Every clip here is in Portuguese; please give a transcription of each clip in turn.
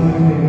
Meu pai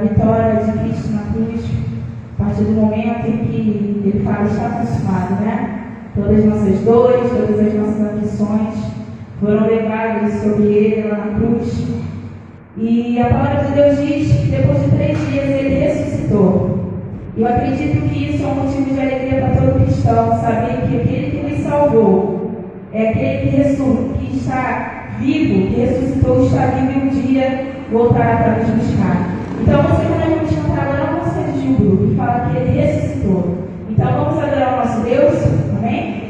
vitória de Cristo na cruz, a partir do momento em que ele fala, está consumado, né? Todas as nossas dores, todas as nossas aflições foram levadas sobre ele lá na cruz. E a palavra de Deus diz que depois de 3 dias ele ressuscitou. Eu acredito que isso é um motivo de alegria para todo cristão, saber que aquele que nos salvou é aquele que está vivo, que ressuscitou, está vivo e um dia voltará para nos buscar. Então, você que nós vamos cantar agora uma música de júbilo, que fala que ele ressuscitou. Então, vamos adorar o nosso Deus? Amém?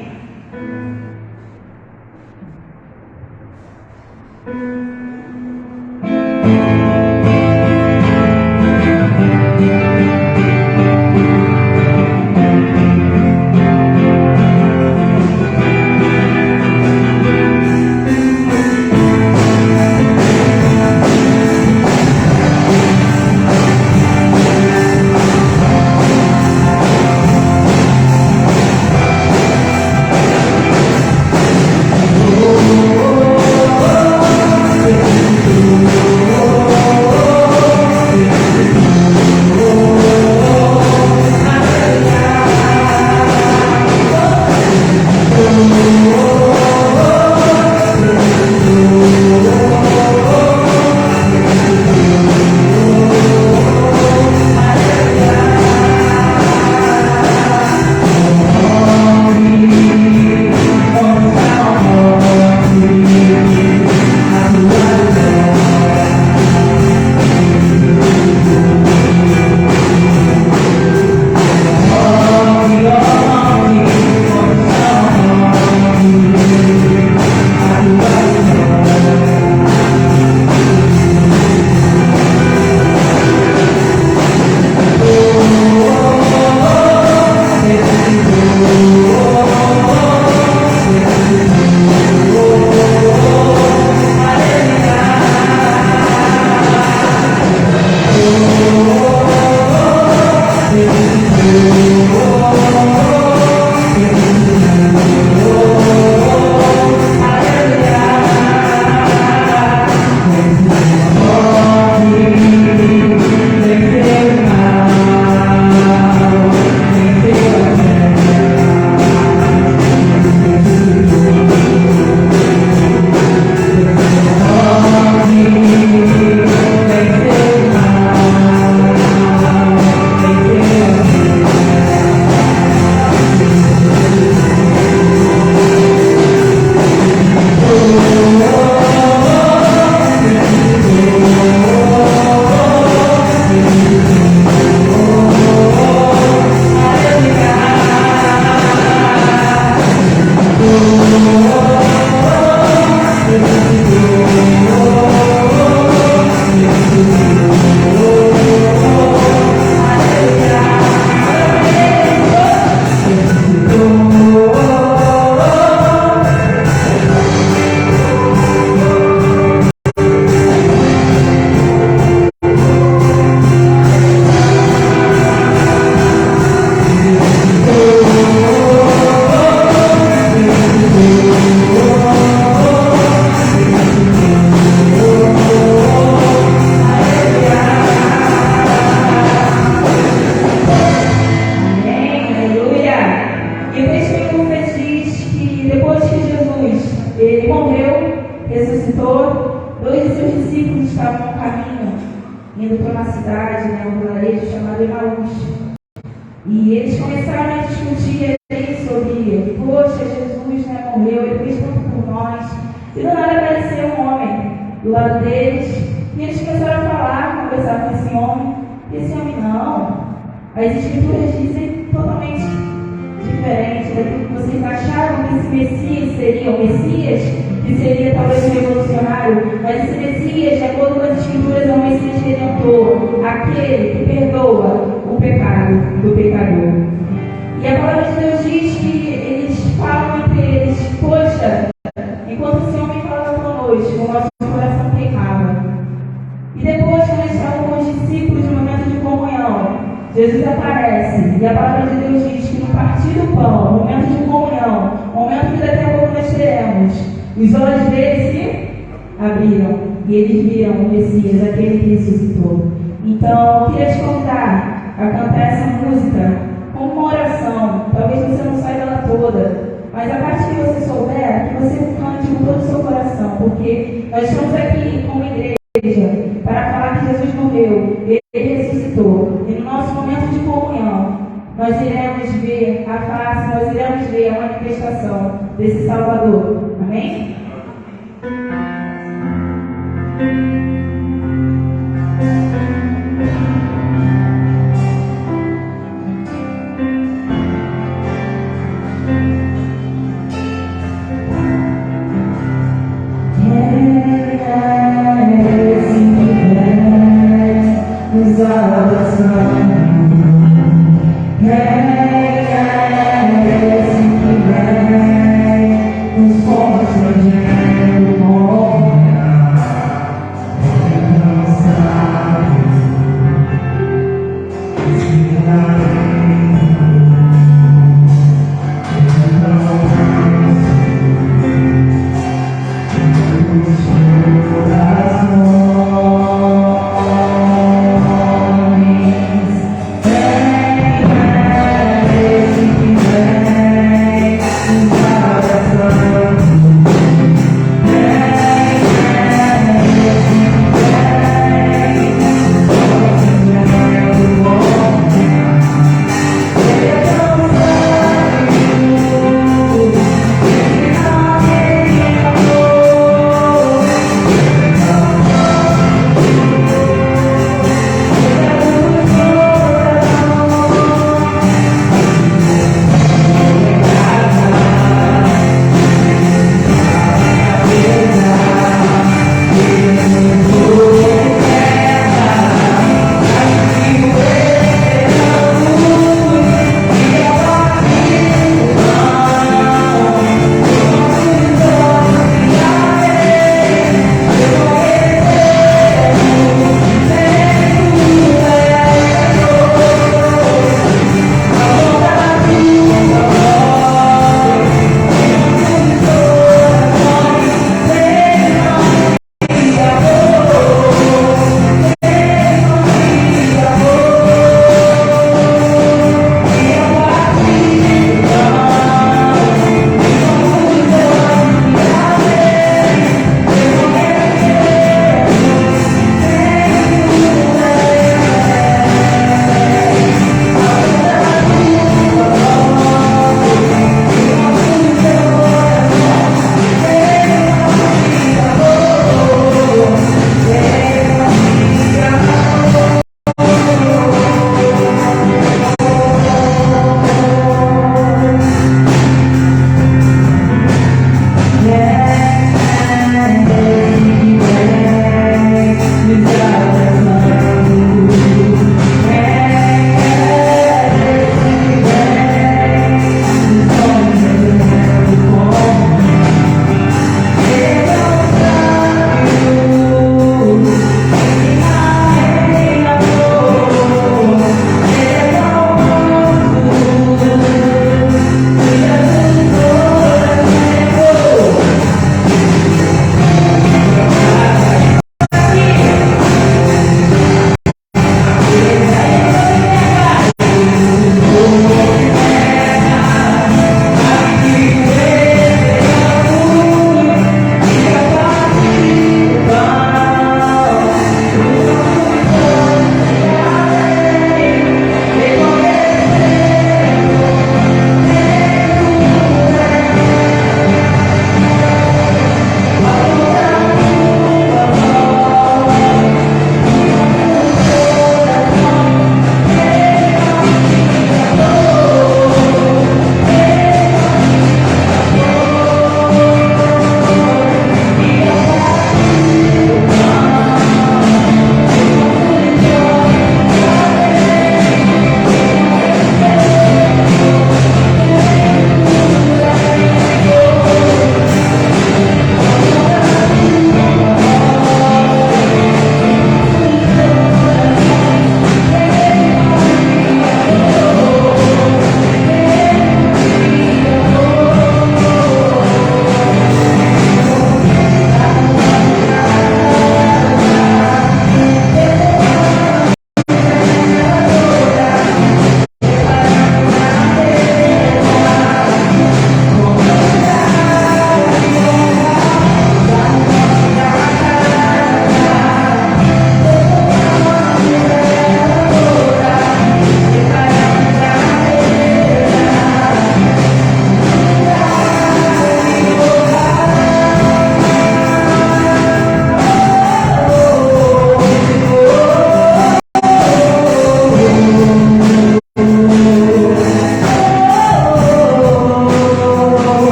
Jesus aparece e a palavra de Deus diz que no partir do pão, momento de comunhão, momento que daqui a pouco nós teremos, os olhos deles se abriram e eles viram o Messias, aquele que ressuscitou. Então, Então, eu queria te convidar a cantar essa música como uma oração. Talvez você não saiba ela toda, mas a parte que você souber, que você cante com todo o seu coração, porque nós estamos aqui como igreja para falar que Jesus morreu, Ele ressuscitou, e no nosso momento de comunhão, nós iremos ver a face, nós iremos ver a manifestação desse Salvador. Amém?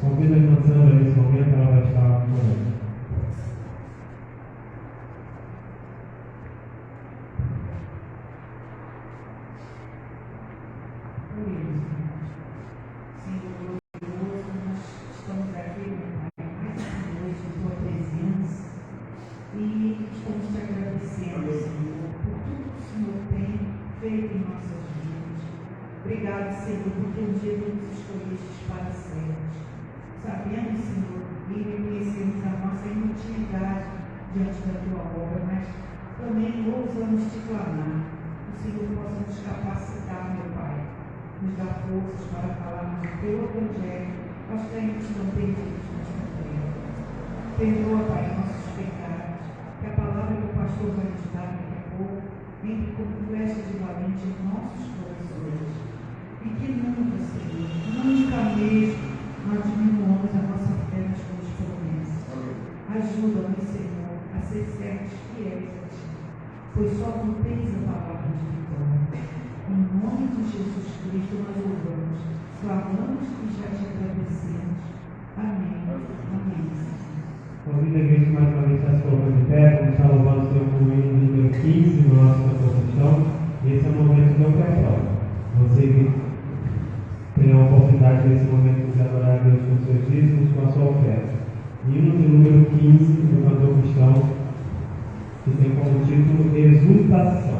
Convido a irmã Sandra nesse momento, ela vai estar orando. Senhor glorioso, nós estamos aqui, meu Pai, mais uma noite em tua presença e estamos te agradecendo, Senhor, por tudo que o Senhor tem feito em nossas vidas. Obrigado, Senhor, porque um dia tu nos escolheste para sermos. Sabemos, Senhor, e reconhecemos a nossa inutilidade diante da tua obra, mas também ousamos te clamar. O Senhor possa nos capacitar, meu Pai, nos dar forças para falarmos do teu evangelho aos crentes tão perdidos nesta terra. Perdoa, Pai, nossos pecados, que a palavra que o pastor vai nos dar daqui a pouco entre como flecha de valente em nossos corações. E que nunca, Senhor, nunca mesmo nós diminuamos a nossa fé nas tuas promessas. Ajuda-nos, Senhor, a ser servos fiéis a ti, pois só tu tens a palavra de vitória. Em nome de Jesus Cristo nós louvamos, clamamos e já te agradecemos. Amém. Amém. Convido a igreja mais uma vez a se colocar de pé, como está louvando o Senhor com o hino número 15 no nosso composição. Esse é o momento do ofertório. Você que tem a oportunidade nesse momento de adorar a Deus com seus dízimos, com a sua oferta. Hino de número 15 do cantor cristão, que tem como título Exultação.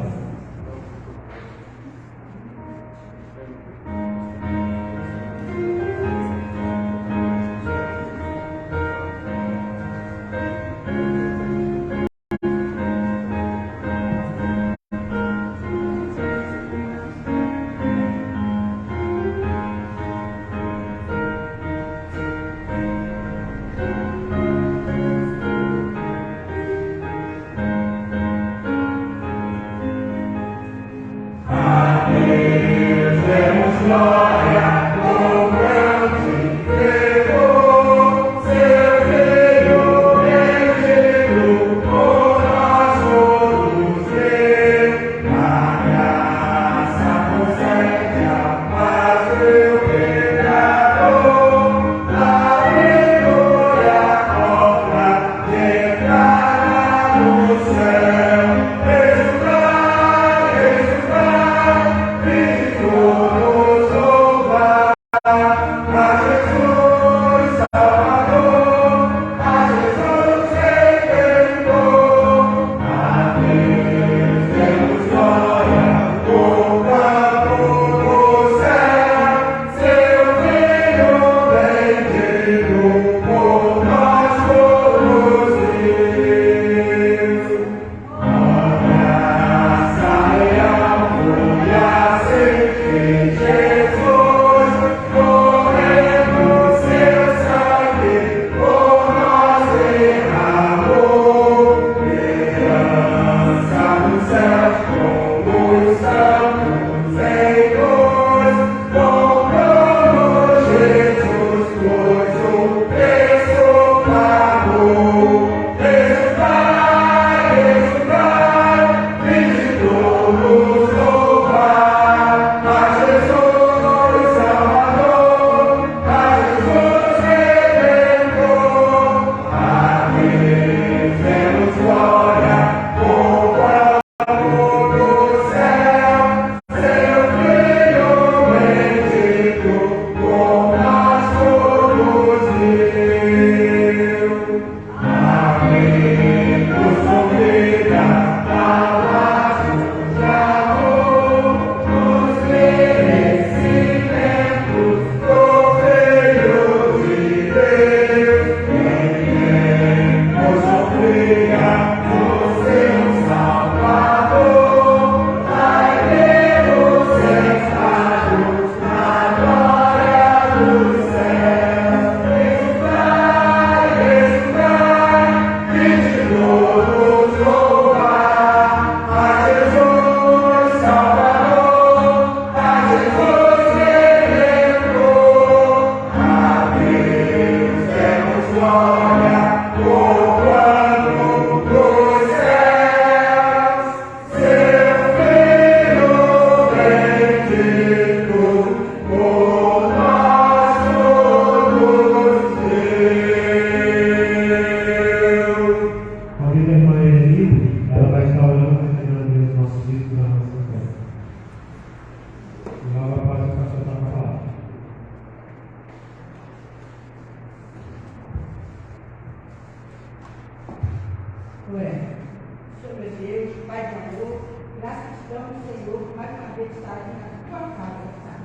Senhor, por mais uma vez estar aqui na tua casa, Pai.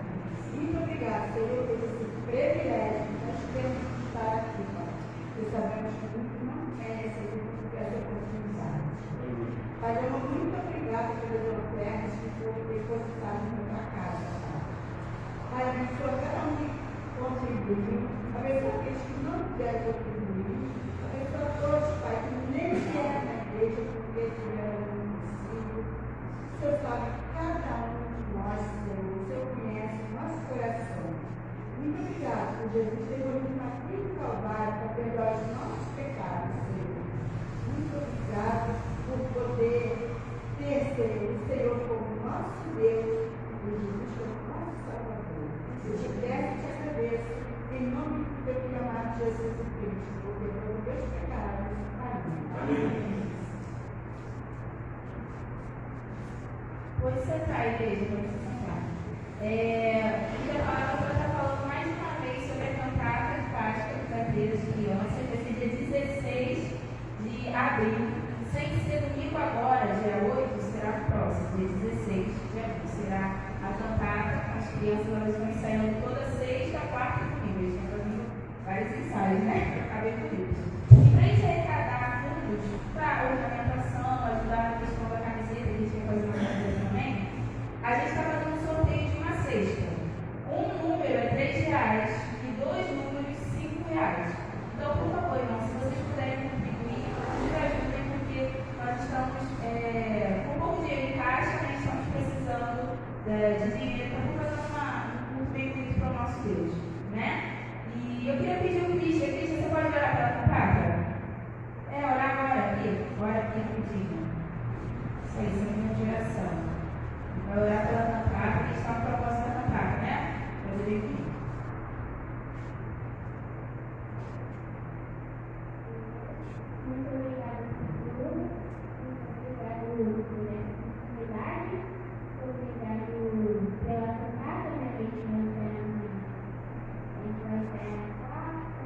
Muito obrigado, Senhor, por esse privilégio que nós temos de estar aqui, Pai. Porque sabemos que muito não é essa oportunidade. Pai, eu muito obrigado pelas ofertas que foram depositadas na tua casa, Pai. Pai, abençoa cada um que contribuiu, abençoa aqueles que não puderam contribuir, abençoa todos, Pai, que nem vieram na igreja porque tiveram um possível. O Senhor sabe cada um de nós, Senhor. O Senhor conhece o nosso coração. Muito obrigado por Jesus ter morrido na cruz do Calvário para perdoar os nossos pecados, Senhor. Muito obrigado por poder ter o Senhor como nosso Deus e Jesus como nosso Salvador. Se eu te peço, te agradeço em nome do teu filho amado Jesus Cristo, porque foram meus pecados. Amém. Pode sentar, igreja, pode sentar. A palavra está falando mais uma vez sobre a cantata de Páscoa para as crianças, vai ser dia 16 de abril, sem ser domingo agora, dia 8, será próximo, dia 16 de abril, será a cantata. As crianças elas vão ensaiando toda sexta, quarta e domingo, eles estão fazendo vários ensaios, né? Acabei com isso. E para a gente arrecadar fundos para ornamentação, ajudar na questão da camiseta, que a gente vai fazer uma camiseta também, a gente está fazendo um sorteio de uma cesta. Um número é R$3 e 2 números R$5. Então, por favor, irmãos, se vocês puderem contribuir, nos ajudem, porque nós estamos com pouco dinheiro em caixa, né? Estamos precisando de dinheiro para fazer um bem para o nosso Deus, né? E eu queria pedir o Cristian, você pode orar pela cantata? Orar agora aqui, rapidinho. Isso aí, 5 minutos de oração. Vai orar pela cantata, que está no propósito da cantata, né? Fazer aqui. Muito obrigada por tudo. Muito obrigado pela oportunidade. Obrigado pela cantata, né? Que a gente vai ensaiar na quarta,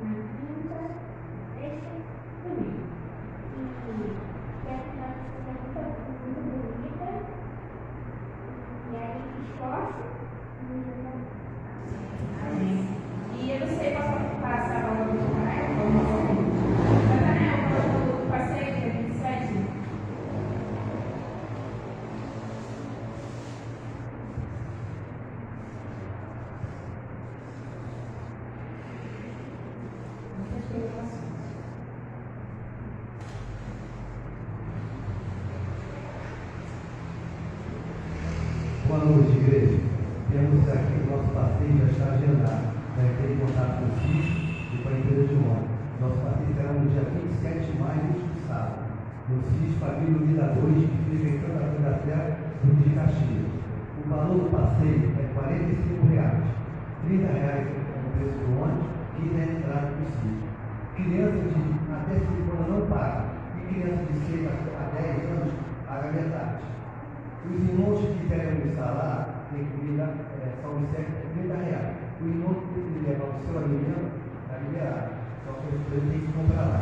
na quinta, sexta, domingo. E a cantata está muito bonita. E a gente esforça. Amém. E eu não sei, posso passar a palavra do Nathanael? Nathanael, falando do passeio dia 27. Muitas preocupações. Boa noite, igreja. Temos aqui o nosso passeio já está agendado. Vai ter contato com o CIS e com a empresa de ônibus. Nosso passeio será no dia 27 de maio, último sábado, no CIS Família Unida 2, que fica em Santa Cruz da Serra, Rio de Caxias. O valor do passeio é R$45, R$30 como o preço do ônibus, e a entrada do CIS. Crianças de até 5 anos não pagam, e crianças de 6 a 10 anos pagam metade. Os irmãos que quiserem almoçar lá, tem que são R$30. O irmão que levar o seu alimento está liberado. Só que ele tem que comprar lá.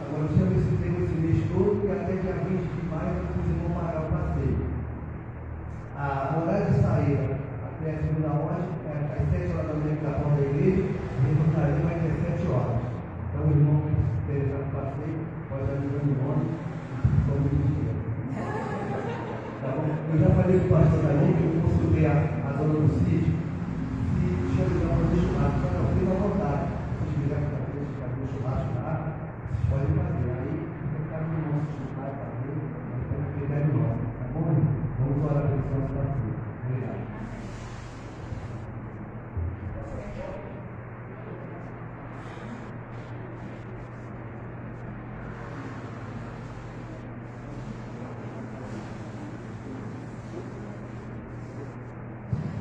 Agora, o senhor tem esse mês todo e até dia 20 de maio os irmãos pagar o passeio. A horário de saída até a segunda hora é às 7 horas da manhã da porta da igreja e retornaremos às 17 horas. Então, o irmão que interessar no passeio pode estar ligando o nome e vamos dinheiro. Tá bom? Eu já falei com o pastor também que eu consultei a dona do sítio e tinha que dar uma de churrasco. Só não, fica à vontade. Se quiser fazer um churrasco lá, vocês podem fazer. Aí fica cada um nosso churrasco fazer, mas tem um critério nosso. Tá bom? Vamos orar pelo nosso pastor. Obrigado.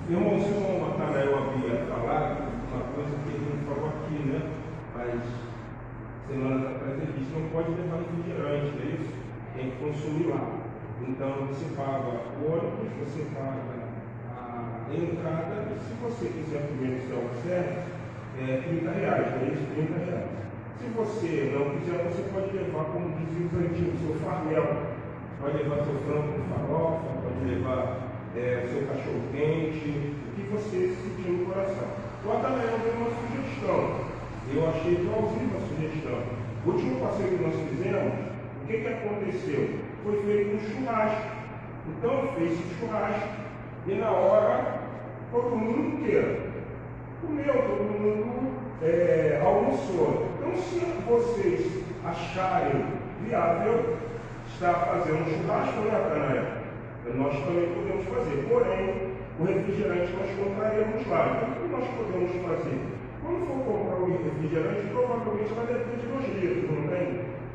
Irmão, o senhor Nathanael havia falado uma coisa que ele não falou aqui, né? Mas semanas atrás ele disse, não pode levar refrigerante, é isso? Tem que consumir lá. Então você paga o ônibus, você paga a entrada, e se você quiser comer no self-service, é R$30, é isso? R$30. Se você não quiser, você pode levar, como dizia os antigos, seu farmel. Pode levar seu frango com farofa, pode levar seu cachorro quente, o que você sentir no coração. O Natanael deu uma sugestão. Eu achei plausível a sugestão. O último passeio que nós fizemos, o que aconteceu? Foi feito um churrasco. Então fez-se churrasco e na hora todo mundo inteiro comeu, todo mundo almoçou. Então se vocês acharem viável estar fazendo um churrasco, né, Natanael? Nós também podemos fazer, porém o refrigerante nós compraremos lá. Então o que nós podemos fazer? Quando for comprar o refrigerante, provavelmente vai ter de 2 litros, não tem?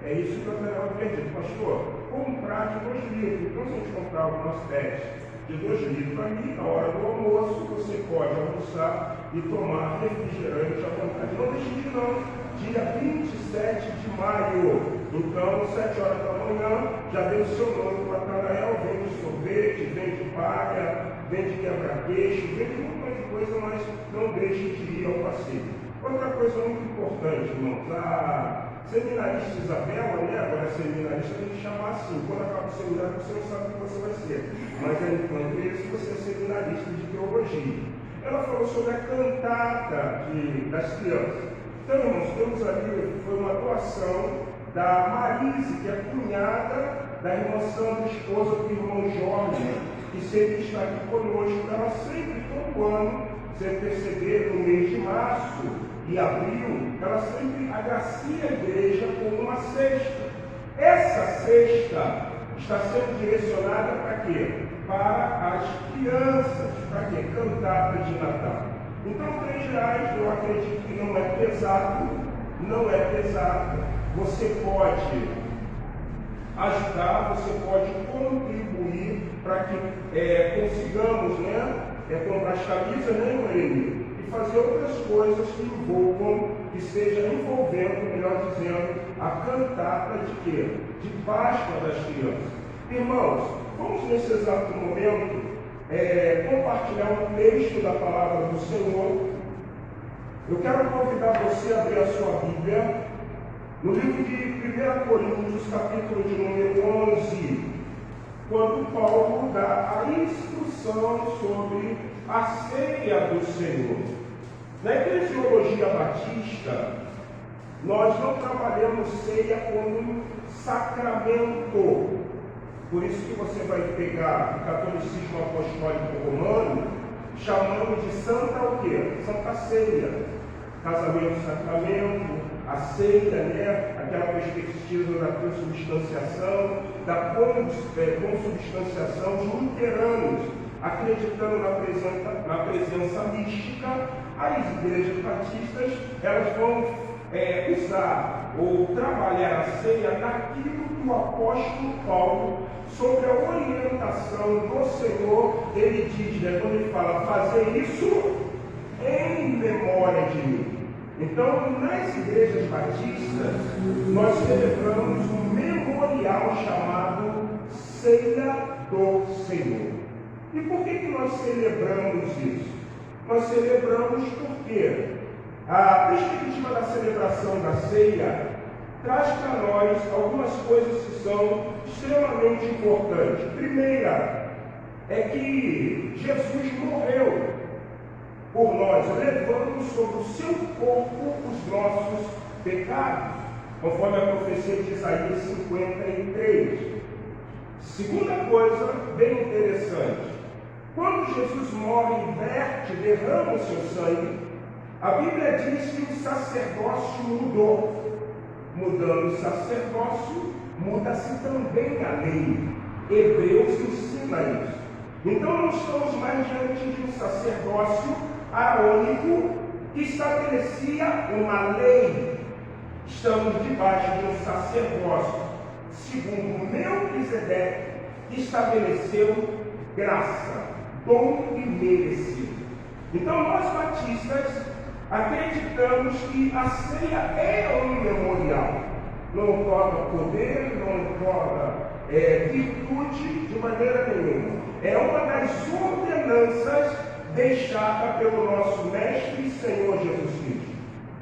É isso que eu estava pedindo, pastor. Comprar de 2 litros. Então, se a gente comprar algumas PETs de 2 litros ali, na hora do almoço, você pode almoçar e tomar refrigerante à vontade. Não deixe de não. Dia 27 de maio. Então, 7 horas da manhã, já deu o seu nome para Natanael, vende sorvete, vende palha, vende quebra-queixo, vende um monte de coisa, mas não deixe de ir ao passeio. Outra coisa muito importante, irmãos, a seminarista Isabela, né? Agora seminarista tem que chamar assim. Quando acaba o seminário, você não sabe o que você vai ser. Mas enquanto isso, você é seminarista de teologia. Ela falou sobre a cantata das crianças. Então, irmãos, temos ali, foi uma doação da Marise, que é cunhada da irmã Sandra, esposa do irmão Jorge, que sempre está aqui conosco. Ela sempre, todo ano, você perceber, no mês de março e abril, ela sempre agracia a igreja com uma cesta. Essa cesta está sendo direcionada para quê? Para as crianças. Para quê? Cantata de Natal. Então, R$3, eu acredito que não é pesado, não é pesado. Você pode ajudar, você pode contribuir para que consigamos, comprar as camisas, Noemi? E fazer outras coisas que envolvam, que esteja envolvendo, melhor dizendo, a cantata de quê? De Páscoa das crianças. Irmãos, vamos nesse exato momento compartilhar um texto da palavra do Senhor. Eu quero convidar você a abrir a sua Bíblia no livro de 1 Coríntios, capítulo de número 11, quando Paulo dá a instrução sobre a ceia do Senhor. Na eclesiologia batista, nós não trabalhamos ceia como um sacramento. Por isso que você vai pegar o catolicismo apostólico romano, chamando de santa o quê? Santa ceia. Casamento, sacramento, a ceia, aquela perspectiva da consubstanciação, da consubstanciação de luteranos, acreditando na presença mística. As igrejas batistas, elas vão usar ou trabalhar a ceia naquilo que o apóstolo Paulo, sobre a orientação do Senhor, ele diz, quando ele fala, fazer isso em memória de mim. Então, nas igrejas batistas, nós celebramos um memorial chamado Ceia do Senhor. E por que nós celebramos isso? Nós celebramos porque a perspectiva da celebração da ceia traz para nós algumas coisas que são extremamente importantes. Primeira, é que Jesus morreu por nós, levando sobre o seu corpo os nossos pecados, conforme a profecia de Isaías 53. Segunda coisa bem interessante, quando Jesus morre e verte, derrama o seu sangue, a Bíblia diz que o sacerdócio mudou. Mudando o sacerdócio, muda-se também a lei. Hebreus ensina isso. Então não estamos mais diante de um sacerdócio arônico que estabelecia uma lei. Estamos debaixo de um sacerdócio, segundo Melquisedeque, que estabeleceu graça, dom e merecido. Então nós batistas acreditamos que a ceia é um memorial. Não otorga poder, não otorga virtude de maneira nenhuma. É uma das ordenanças deixada pelo nosso Mestre e Senhor Jesus Cristo.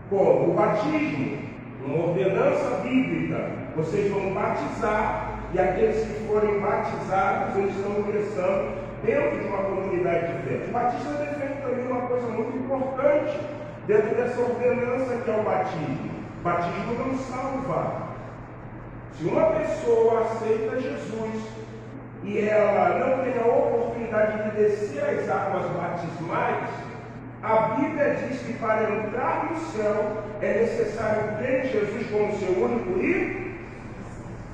Como o batismo, uma ordenança bíblica. Vocês vão batizar e aqueles que forem batizados, eles estão ingressando dentro de uma comunidade de fé. Os batistas defendem também uma coisa muito importante dentro dessa ordenança que é o batismo. O batismo não salva. Se uma pessoa aceita Jesus e ela não tem a oportunidade de descer as águas batismais, a Bíblia diz que para entrar no céu é necessário crer em Jesus como seu único e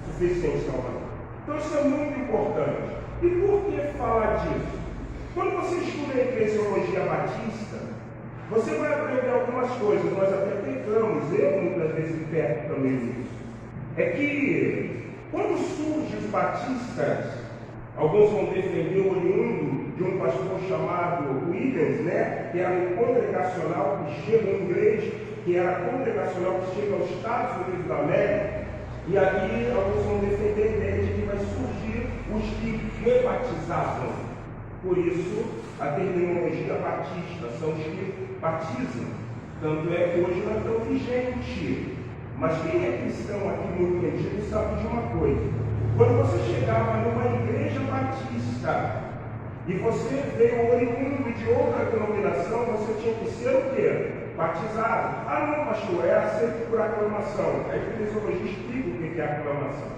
suficiente Salvador. Então isso é muito importante. E por que falar disso? Quando você estuda a eclesiologia batista, você vai aprender algumas coisas. Nós até pecamos, eu muitas vezes peco também nisso. É que quando surgem os batistas, alguns vão defender o oriundo de um pastor chamado Williams, que era um congregacional que chega em inglês, que era congregacional que chega aos Estados Unidos da América, e ali alguns vão defender a ideia de que vai surgir os que rebatizavam. Por isso, a terminologia batista são os que batizam. Tanto é que hoje não é tão vigente. Mas quem é cristão aqui no Rio de Janeiro sabe de uma coisa. Quando você chegava numa igreja batista e você veio oriundo de outra denominação, você tinha que ser o quê? Batizado. Ah, não, pastor, é aceito por aclamação. A eclesiologia explica o que é aclamação.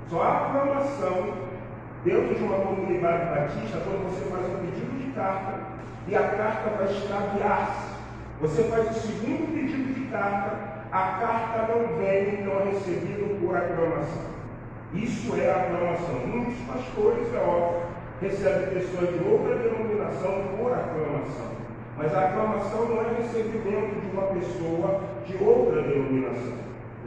Só há aclamação dentro de uma comunidade batista quando você faz um pedido de carta e a carta vai extraviar-se. Você faz o segundo pedido de carta, a carta não vem, então é recebido por aclamação. Isso é a aclamação. Muitos pastores, é óbvio, recebem pessoas de outra denominação por aclamação. Mas a aclamação não é recebimento de uma pessoa de outra denominação.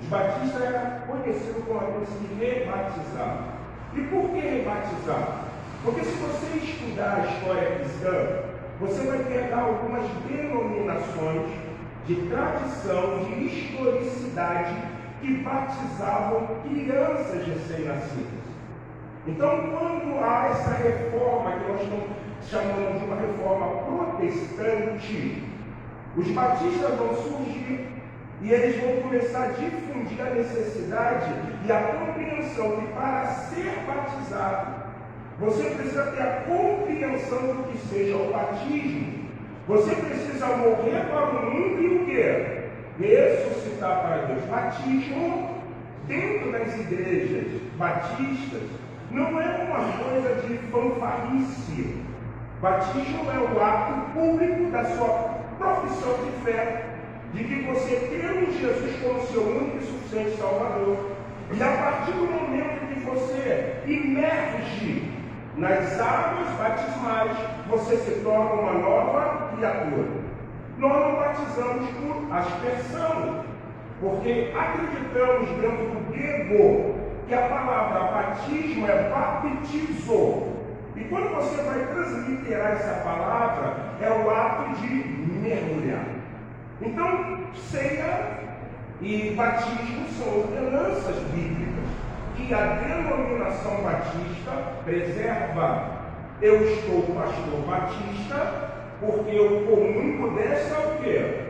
Os batistas eram conhecidos como aqueles que rebatizavam. E por que rebatizar? Porque se você estudar a história cristã, você vai pegar algumas denominações de tradição, de historicidade, que batizavam crianças recém-nascidas. Então, quando há essa reforma, que nós estamos chamando de uma reforma protestante, os batistas vão surgir e eles vão começar a difundir a necessidade e a compreensão que para ser batizado, você precisa ter a compreensão do que seja o batismo. Você precisa morrer para o mundo e o quê? Ressuscitar para Deus. Batismo, dentro das igrejas batistas, não é uma coisa de fanfarrice. Batismo é o ato público da sua profissão de fé, de que você crê em Jesus como seu único e suficiente Salvador. E a partir do momento que você emerge nas águas batismais, você se torna uma nova criatura. Nós não batizamos por aspersão, porque acreditamos dentro do grego que a palavra batismo é baptizo. E quando você vai transliterar essa palavra, é o ato de mergulhar. Então, ceia e batismo são ordenanças bíblicas que a denominação batista preserva. Eu estou pastor batista porque eu comungo dessa o quê?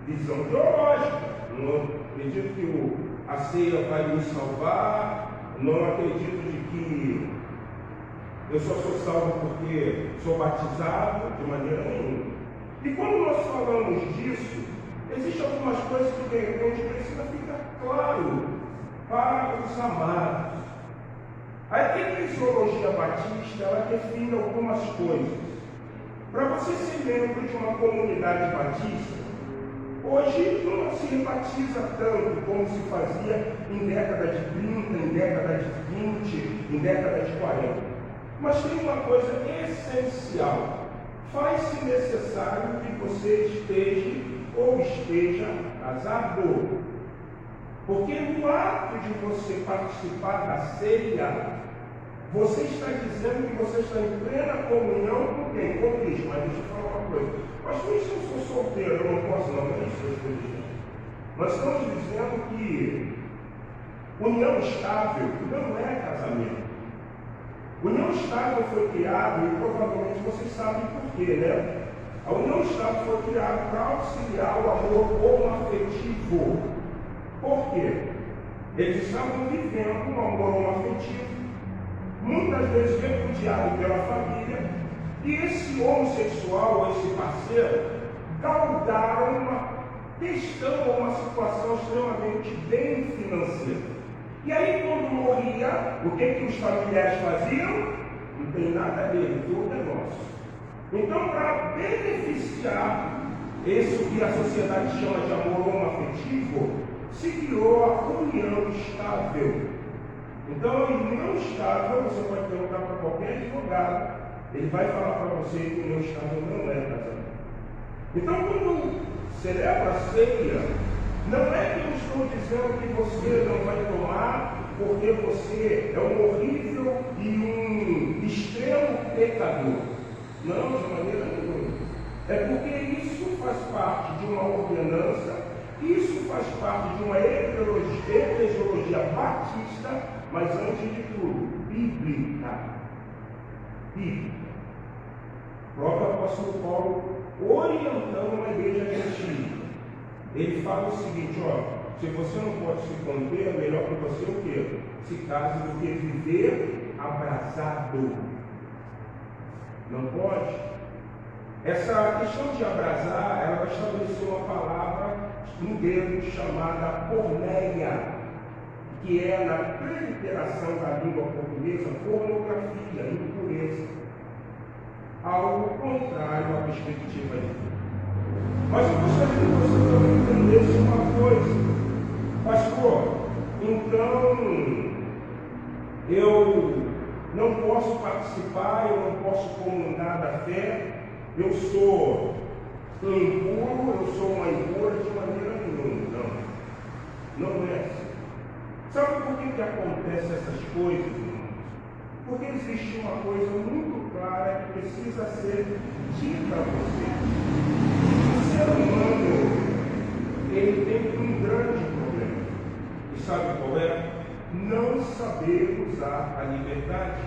Visão teológica. Não acredito que a ceia vai nos salvar, não acredito de que eu só sou salvo porque sou batizado, de maneira nenhuma. E quando nós falamos disso, existem algumas coisas que de repente precisa ficar claro para os amados. A eclesiologia batista, ela define algumas coisas. Para você ser membro de uma comunidade batista, hoje não se rebatiza tanto como se fazia em década de 30, em década de 20, em década de 40. Mas tem uma coisa essencial. Faz-se necessário que você esteja casado. Porque no ato de você participar da ceia, você está dizendo que você está em plena comunhão com quem? Com Cristo. Mas deixa eu falar uma coisa. Mas por isso eu sou solteiro, eu não posso não, é isso que eu estou dizendo. Nós estamos dizendo que união estável não é casamento. União estável foi criada, e provavelmente vocês sabem por quê, né? A união estável foi criada para auxiliar o amor homoafetivo. Por quê? Eles estavam vivendo um amor homoafetivo muitas vezes repudiado pela família, e esse homossexual, esse parceiro, causaram uma questão ou uma situação extremamente bem financeira. E aí, quando morria, o que os familiares faziam? Não tem nada a ver, tudo é nosso. Então, para beneficiar esse que a sociedade chama de amor homoafetivo, se criou a união estável. Então, a união estável, você pode perguntar para qualquer advogado, ele vai falar para você que união estável não é casamento. Então, quando celebra a ceia, não é que eu estou dizendo que você não vai tomar porque você é um horrível e um extremo pecador. Não, de maneira nenhuma. É porque isso faz parte de uma ordenança, isso faz parte de uma eclesiologia batista, mas antes de tudo, bíblica. Bíblica. O próprio apóstolo Paulo, orientando uma igreja gentil, ele fala o seguinte: se você não pode se conter, é melhor que você o quê? Se case do que viver abrasado. Não pode. Essa questão de abrasar, ela vai estabelecer uma palavra em grego chamada porneia, que é, na preliteração da língua portuguesa, pornografia, impureza. Algo contrário à perspectiva de Deus. Mas eu gostaria que você também entendesse uma coisa. Pastor, então eu não posso participar, eu não posso comungar da fé, eu sou impuro, eu sou uma impura de maneira nenhuma. Não é assim. Sabe por que acontece essas coisas, irmãos? Porque existe uma coisa muito clara que precisa ser dita a você. O ser humano, ele tem um grande problema. E sabe qual é? Não saber usar a liberdade.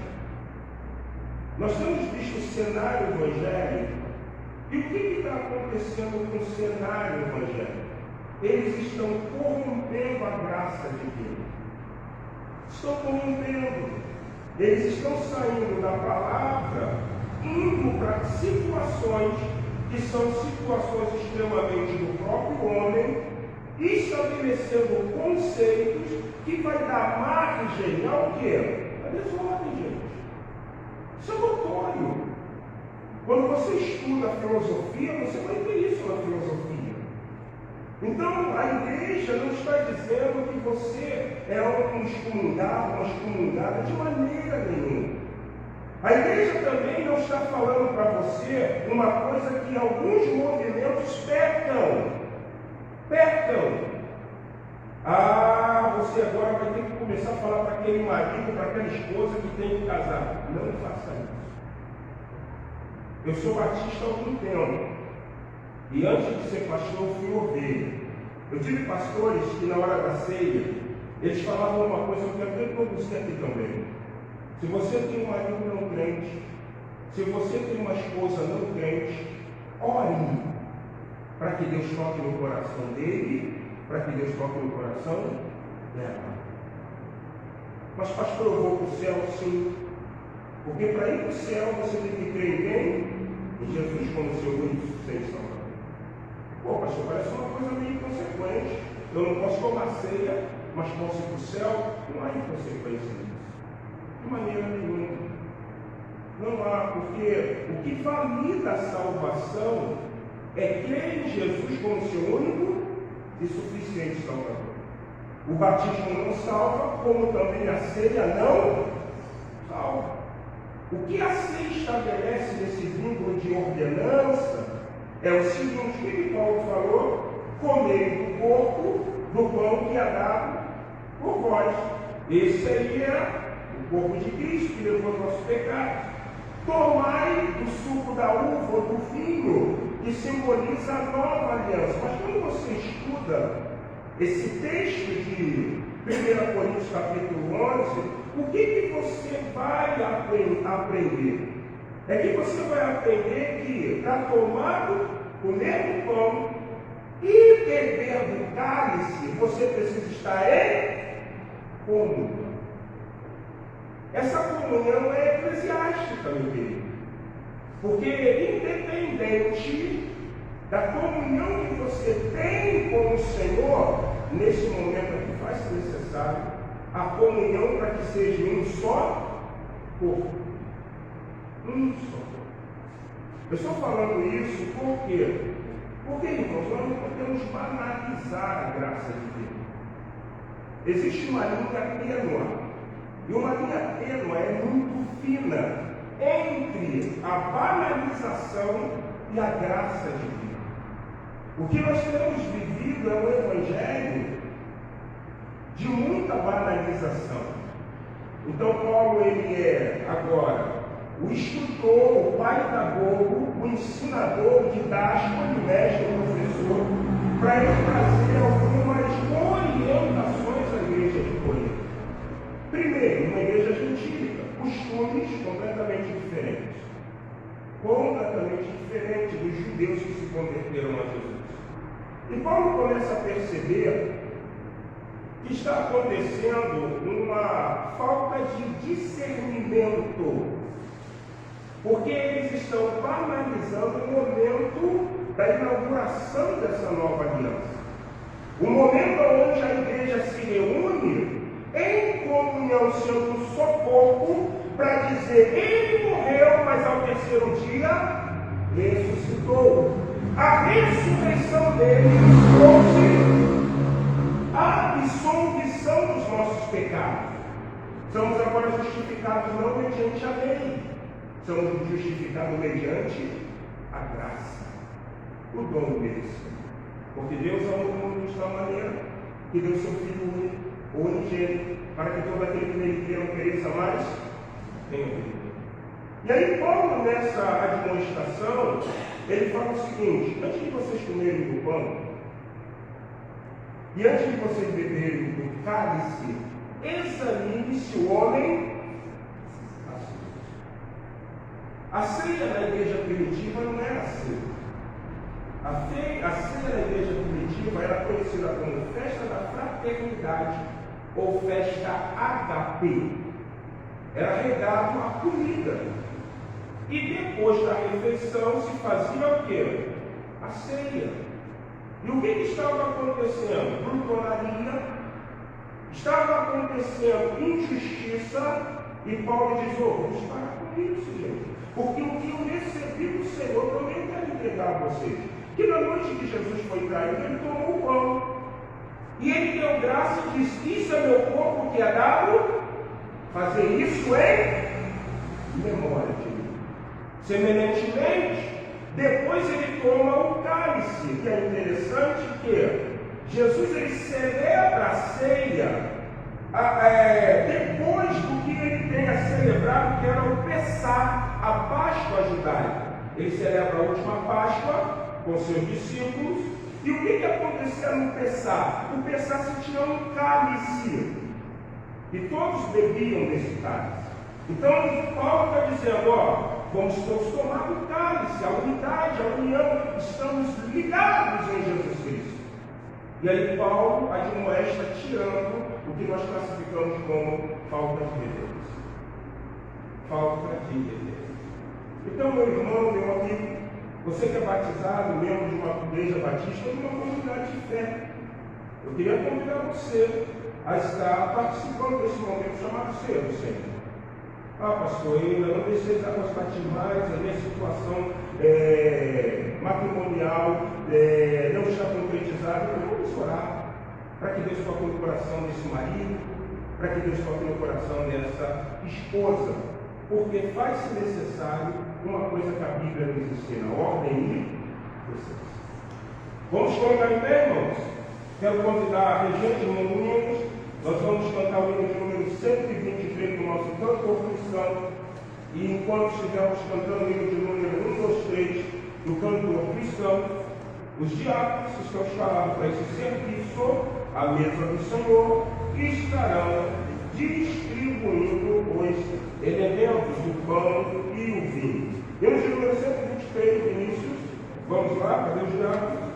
Nós temos visto o cenário evangélico. E o que está acontecendo com o cenário evangélico? Eles estão corrompendo a graça de Deus. Estão corrompendo. Eles estão saindo da palavra, indo para situações que são situações extremamente do próprio homem, estabelecendo conceitos que vai dar margem ao quê? A desordem, gente. Isso é notório. Quando você estuda a filosofia, você vai ver isso na filosofia. Então, a igreja não está dizendo que você é um excomungado, uma excomungada, de maneira nenhuma. A igreja também não está falando para você uma coisa que alguns movimentos pecam. Você agora vai ter que começar a falar para aquele marido, para aquela esposa que tem que casar. Não faça isso. Eu sou batista há algum tempo. E antes de ser pastor, eu fui ovelha. Eu tive pastores que na hora da ceia, eles falavam uma coisa que eu quero ver para você aqui também. Se você tem um marido não crente, se você tem uma esposa não crente, ore para que Deus toque no coração dele, para que Deus toque no coração dela. Mas pastor, eu vou para o céu sim. Porque para ir para o céu você tem que crer em quem? Em Jesus como seu único suficiente salvador. Pô, pastor, parece uma coisa meio inconsequente. Eu não posso tomar ceia, mas posso ir para o céu? Não há inconsequência nisso. De maneira nenhuma. Não há, porque o que valida a salvação é crer em Jesus como seu único e suficiente salvador. O batismo não salva, como também a ceia não salva. O que a ceia estabelece nesse vínculo de ordenança é o seguinte: o que Paulo falou? Comei do corpo do pão que é dado por vós. Esse aí é o corpo de Cristo que levou os nossos pecados. Tomai do suco da uva ou do vinho, que simboliza a nova aliança. Mas quando você estuda esse texto de 1 Coríntios capítulo 11, o que você vai aprender? É que você vai aprender que para tomar o mesmo pão e beber do cálice, você precisa estar em comunhão. Essa comunhão é eclesiástica, meu querido. Porque independente da comunhão que você tem com o Senhor, nesse momento aqui faz-se necessário a comunhão para que seja um só corpo. Um só corpo. Eu estou falando isso por quê? Porque, irmãos, nós não podemos banalizar a graça de Deus. Existe uma linha tênue, e uma linha tênue é muito fina entre a banalização e a graça de Deus. O que nós temos vivido é um evangelho de muita banalização. Então Paulo, ele é agora o instrutor, o pedagogo, o ensinador, o didático, o mestre, o professor, para ele trazer algumas orientações à igreja de Corinto. Primeiro, uma igreja gentílica, costumes completamente diferentes. Completamente diferentes dos judeus que se converteram a Jesus. E Paulo começa a perceber que está acontecendo uma falta de discernimento, porque eles estão banalizando o momento da inauguração dessa nova aliança. O momento onde a igreja se reúne em comunhão, sendo um só corpo, para dizer: ele morreu, mas ao terceiro dia ressuscitou. A ressurreição dele trouxe a absolvição dos nossos pecados. Somos agora justificados não mediante a lei, somos justificados mediante a graça, o dom merecido. Porque Deus amou o mundo de tal maneira que deu seu Filho único, o unigênito, para que todo aquele que nele crê não pereça mais, tenha vida. E aí Paulo, nessa admoestação, ele fala o seguinte: antes de vocês comerem do pão, e antes de vocês beberem do cálice, examine se o homem está sujo. A ceia da igreja primitiva não era ceia. A ceia da igreja primitiva era conhecida como festa da fraternidade ou festa HP. Era regado a comida. E depois da refeição se fazia o quê? A ceia. E o que estava acontecendo? Brutonaria, estava acontecendo injustiça, e Paulo diz: vamos parar com isso, gente. Porque o que eu recebi do Senhor também quero entregar a vocês. Que na noite que Jesus foi traído, ele tomou o pão. E ele deu graça e disse: isso é meu corpo que é dado, fazer isso em memória de mim. Semelhantemente, depois ele toma o cálice, que é interessante que Jesus ele celebra a ceia depois do que ele tenha celebrado, que era o Pessá, a Páscoa judaica. Ele celebra a última Páscoa com seus discípulos. E o que acontecia no Pessá? O Pessá se tinha um cálice, e todos bebiam desse cálice. Então Paulo está dizendo: vamos todos tomar do cálice, a unidade, a união, estamos ligados em Jesus Cristo. E aí Paulo admoesta, tirando o que nós classificamos como falta de reverência. Falta de reverência. Então, meu irmão, meu amigo, você que é batizado, membro de uma igreja batista ou de uma comunidade de fé, eu queria convidar você a estar participando desse momento chamado Ceia do Senhor. Pastor, eu ainda não deixei as águas batismais, a minha situação matrimonial não está concretizada. Então vamos orar para que Deus toque no coração desse marido, para que Deus toque no coração dessa esposa, porque faz-se necessário uma coisa que a Bíblia nos ensina: ordem e processo. Vamos colocar em pé, irmãos? Quero convidar a regente de Moinhos. Nós vamos cantar o hino de número 123 do nosso cantor cristão. E enquanto estivermos cantando o hino de número 1, 2, 3 do cantor cristão, os diáconos estão chamados para esse serviço, à mesa do Senhor, e estarão distribuindo os elementos do pão e o vinho. Hino de número 123, Vinícius. Vamos lá, cadê os diáconos?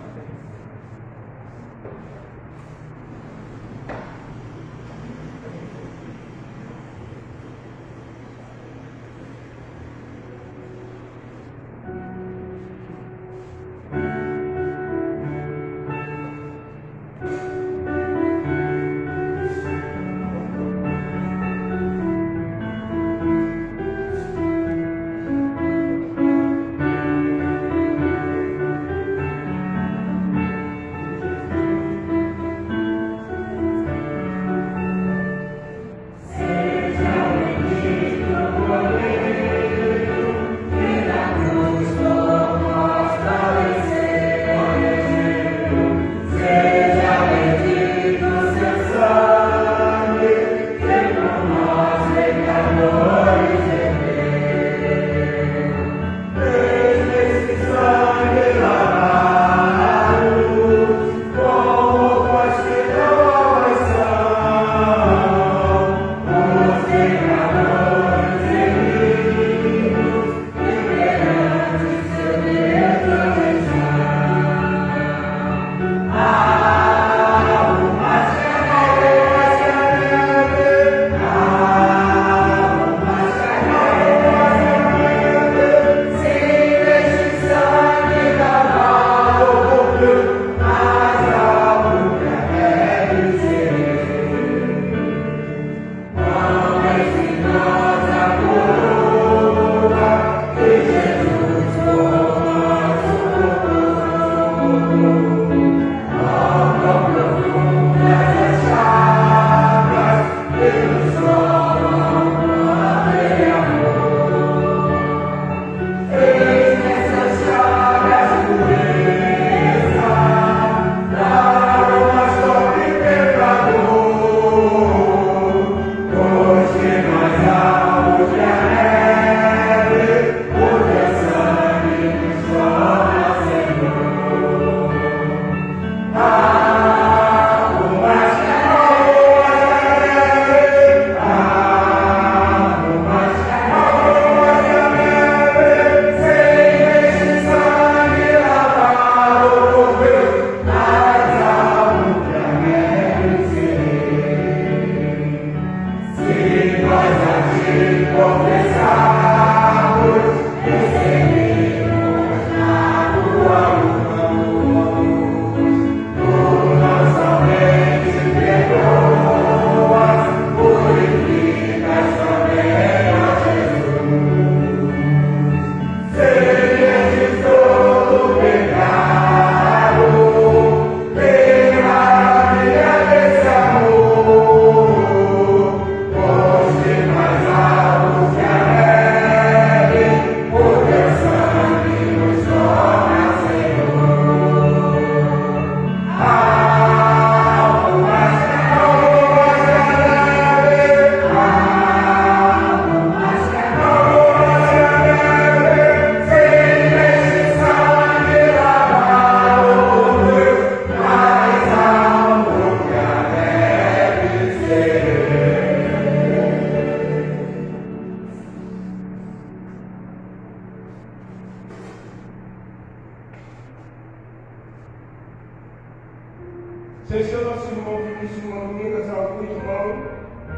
Sem ser nosso irmão Vinícius Manduminas, algum irmão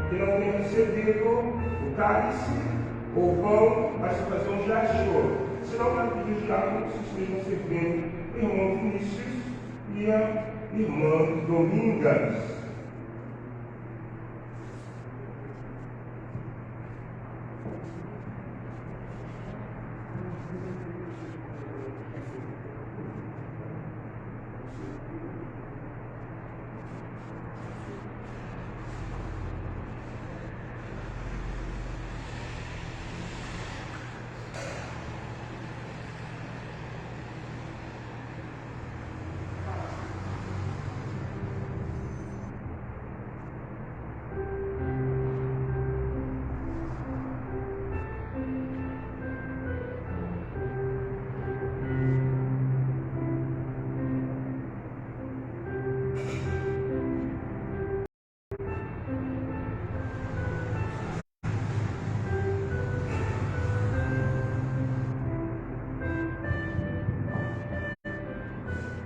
que não tenha recebido o cálice ou o pão, mas fazer um gesto. Se não, vai pedir os diáconos que estejam servindo o irmão Vinícius e a irmã Domingas.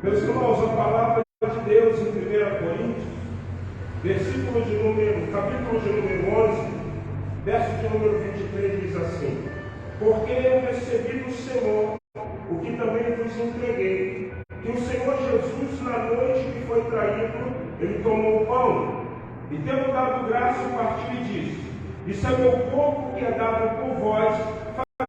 Meus irmãos, a palavra de Deus em 1 Coríntios, capítulo de número 11, verso de número 23, diz assim: porque eu recebi do Senhor o que também vos entreguei, que o Senhor Jesus, na noite que foi traído, ele tomou o pão, e tendo dado graça, partiu e disse: isso é meu corpo que é dado por vós,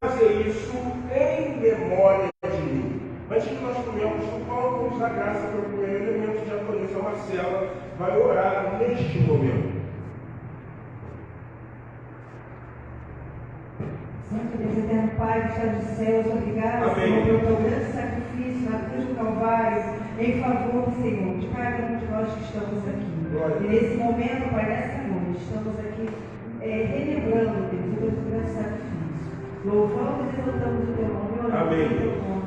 fazer isso em memória de mim. Antes que nós comemos o pão, vamos dar graça para o primeiro elemento de Atonisa Marcela, vai orar neste momento. Santo Deus, eterno Pai, que está dos céus, obrigado, Senhor, pelo teu grande sacrifício na cruz do Calvário, em favor, Senhor, de cada um de nós que estamos aqui. E nesse momento, Pai, nessa noite, estamos aqui relembrando, Deus, o teu grande sacrifício. Louvamos e exaltamos o teu nome, oramos o teu nome.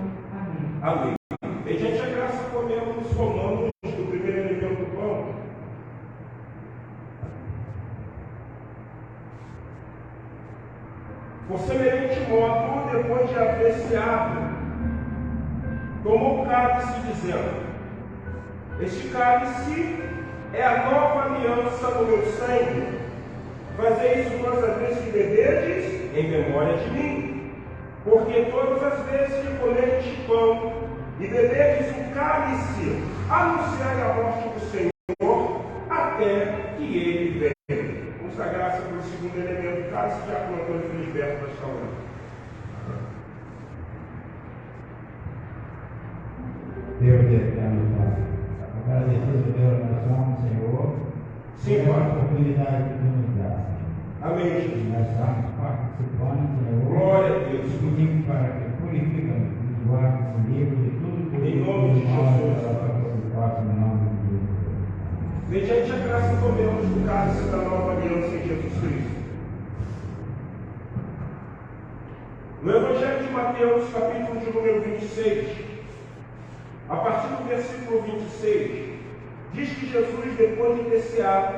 Amém. Mediante a graça, comemos os comandos do primeiro elemento do pão. Por semelhante modo, depois de haver ceado, tomou o cálice, dizendo: este cálice é a nova aliança no meu sangue. Fazei isso todas as vezes que beberdes, em memória de mim. Porque todas as vezes que comerdes pão e beberdes o cálice, anunciai a morte do Senhor, até que ele venha. Vamos dar graça pelo segundo elemento do cálice, já que o Antônio Filiberto está orando. Deus eterno, Pai, agradecido pela oração, Senhor, Sim, pela Pai. oportunidade que tu nos dá. Amém, Jesus. Nós estamos participando, Senhor. Glória a Deus. Pedimos para que purifica-nos, nos guarde comigo de tudo que Em nome de Jesus. Em nome de Jesus. Mediante a graça, comemos do cálice da nova aliança em Jesus Cristo. No Evangelho de Mateus, capítulo de número 26, a partir do versículo 26, diz que Jesus, depois de ter ceado,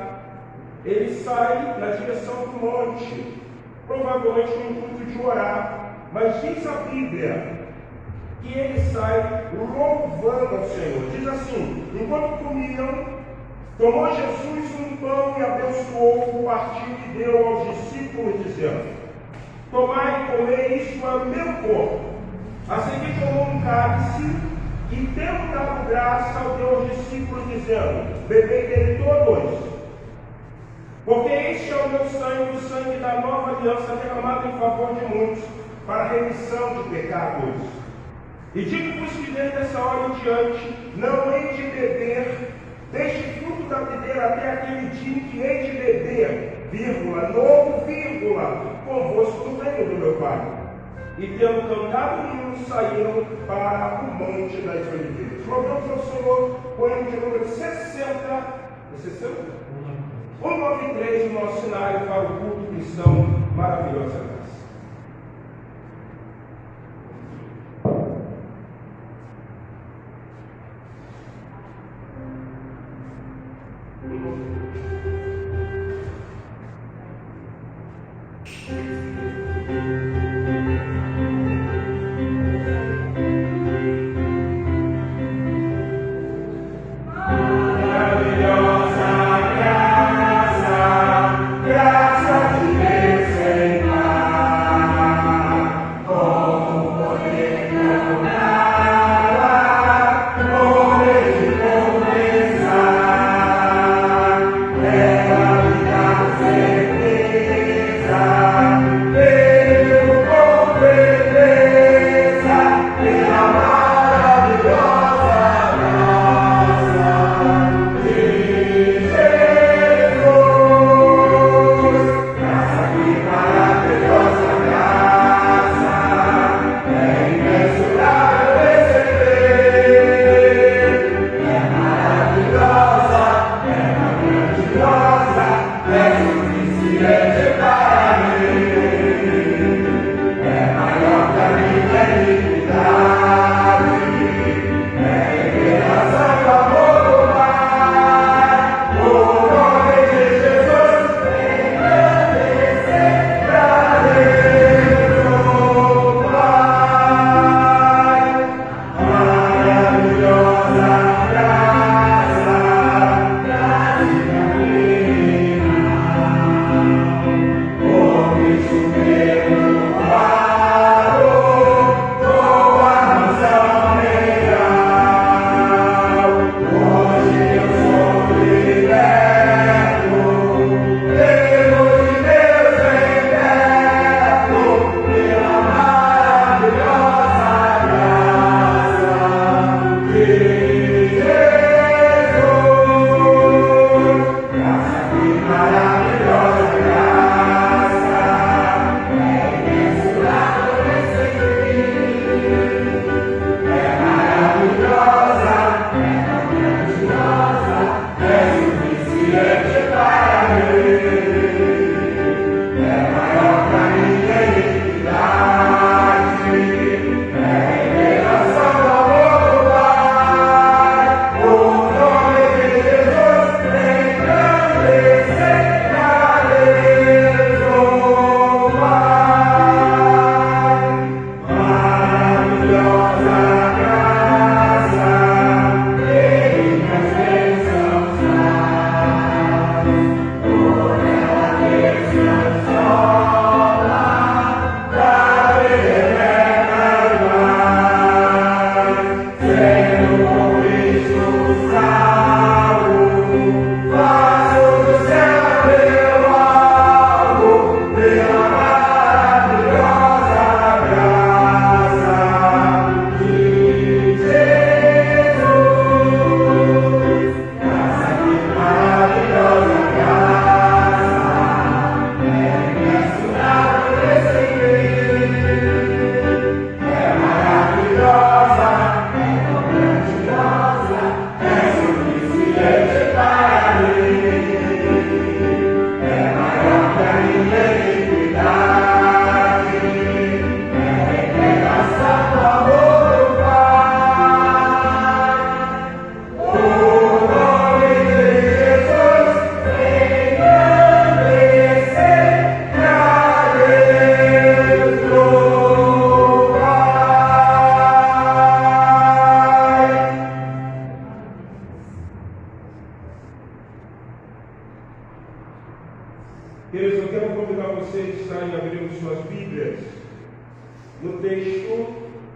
ele sai na direção do monte, provavelmente no intuito de orar, mas diz a Bíblia que ele sai louvando ao Senhor. Diz assim: enquanto comiam, tomou Jesus um pão e abençoou, partiu e deu aos discípulos, dizendo: tomai e comei, isto é o meu corpo. A seguir tomou um cálice e, tendo dado graça, deu aos discípulos, dizendo: bebei dele todos, porque este é o meu sangue, o sangue da nova aliança, derramado em favor de muitos, para a remissão de pecados. E digo-vos que desde essa hora em diante, não hei de beber deste fruto da videira até aquele dia em que hei de beber, vírgula, novo, vírgula, convosco no reino do meu Pai. E tendo cantado hinos, saíram para o Monte das Oliveiras. Louvamos ao Senhor, o hino de número 60. 193, o nosso cenário para o culto cristão, maravilhosa graça. Amém.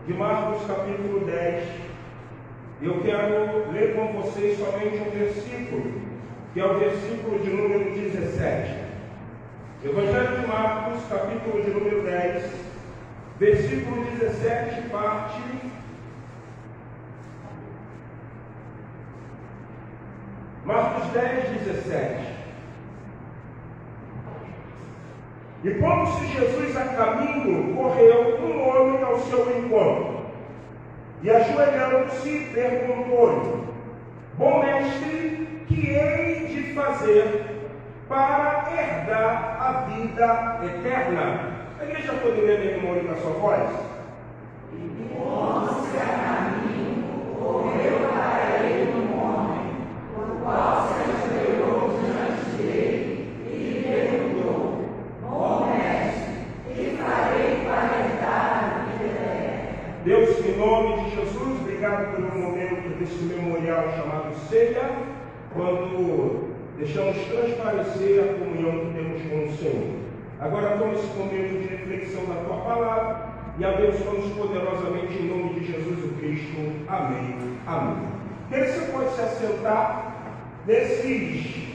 de Marcos capítulo 10. Eu quero ler com vocês somente um versículo, que é o versículo de número 17. Evangelho de Marcos, capítulo de número 10, versículo 17, parte Marcos 10, 17. E pondo-se Jesus a caminho, correu um homem ao seu encontro, e ajoelhando-se, perguntou-lhe: Bom mestre, que hei de fazer para herdar a vida eterna? A igreja poderia ler em uma única sua voz? E pondo-se a caminho, correu para ele um homem, o qual se ajoelhou diante dele e lhe perguntou: Bom mestre, que farei para herdar a vida eterna? Deus, em nome de Jesus, obrigado pelo momento desse memorial chamado ceia, quando deixamos transparecer a comunhão que temos com o Senhor. Agora toma esse momento de reflexão da tua palavra e abençoa-nos poderosamente em nome de Jesus o Cristo. Amém. Amém. Você pode se assentar nesses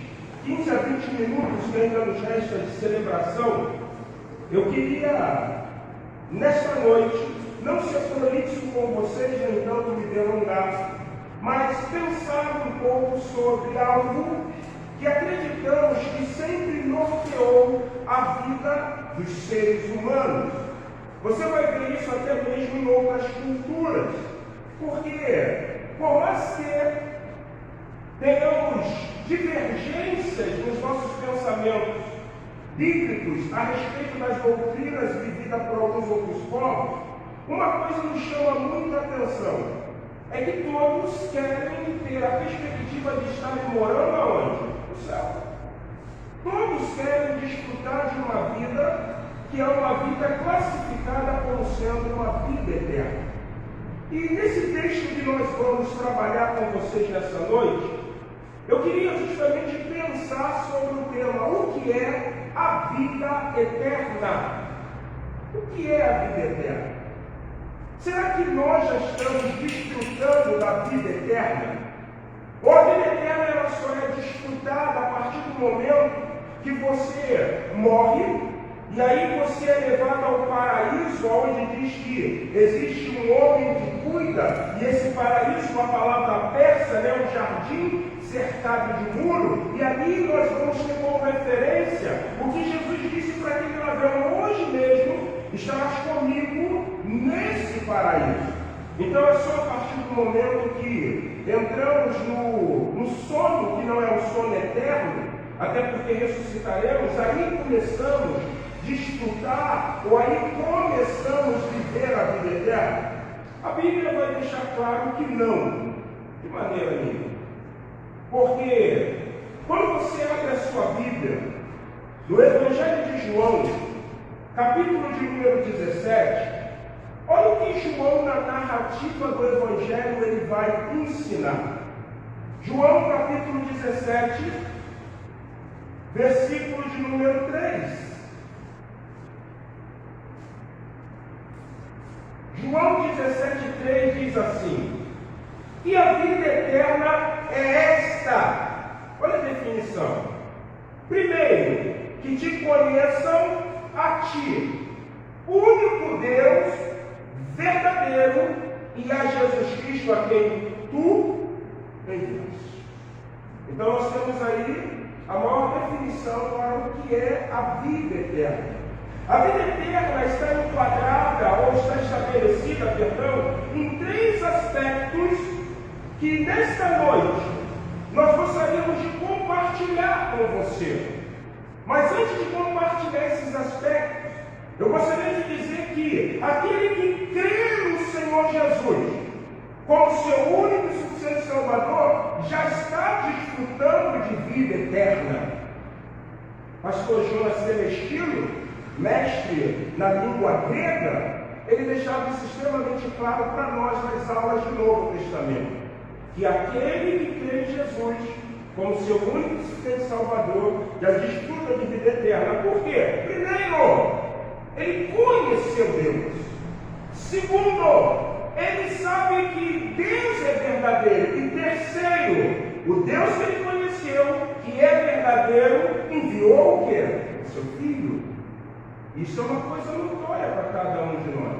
15 a 20 minutos que ainda nos resta de celebração. Eu queria, nesta noite, não ser prolixo com vocês, nem tanto me delongar, mas pensar um pouco sobre algo que acreditamos que sempre norteou a vida dos seres humanos. Você vai ver isso até mesmo em outras culturas, porque por mais que tenhamos divergências nos nossos pensamentos bíblicos a respeito das doutrinas vividas por alguns outros povos, uma coisa nos chama muita atenção, é que todos querem ter a perspectiva de estarem morando aonde? No céu. Todos querem desfrutar de uma vida que é uma vida classificada como sendo uma vida eterna. E nesse texto que nós vamos trabalhar com vocês nessa noite, eu queria justamente pensar sobre o tema: o que é a vida eterna? O que é a vida eterna? Será que nós já estamos desfrutando da vida eterna? Ou a vida eterna ela só é desfrutada a partir do momento que você morre, e aí você é levado ao paraíso, onde diz que existe um homem que cuida, e esse paraíso, uma palavra persa, um jardim cercado de muro, e ali nós vamos ter como referência o que Jesus disse para aquele ladrão: hoje mesmo estarás comigo nesse paraíso. Então é só a partir do momento que entramos no sono, que não é um sono eterno, até porque ressuscitaremos, aí começamos a desfrutar, ou aí começamos a viver a vida eterna. A Bíblia vai deixar claro que não, de maneira nenhuma. Porque quando você abre a sua Bíblia, no Evangelho de João, capítulo de número 17, olha o que João, na narrativa do Evangelho, ele vai ensinar. João, capítulo 17, versículo de número 3. João 17,3 diz assim: e a vida eterna é esta. Olha a definição. Primeiro, que te conheçam a ti, o único Deus verdadeiro, e a Jesus Cristo a quem tu enviaste. Então nós temos aí a maior definição para o que é a vida eterna. A vida eterna está enquadrada, ou está estabelecida, em três aspectos que nesta noite nós gostaríamos de compartilhar com você. Mas antes de compartilhar esses aspectos, eu gostaria de dizer que aquele que crê no Senhor Jesus como seu único e suficiente Salvador já está desfrutando de vida eterna. Pastor Jonas Celestino, mestre na língua grega, ele deixava isso extremamente claro para nós nas aulas do Novo Testamento, que aquele que crê em Jesus como seu único e suficiente Salvador já desfruta de vida eterna. Por quê? Primeiro, ele conheceu Deus. Segundo, ele sabe que Deus é verdadeiro. E terceiro, o Deus que ele conheceu, que é verdadeiro, enviou o quê? O seu Filho. Isso é uma coisa notória para cada um de nós.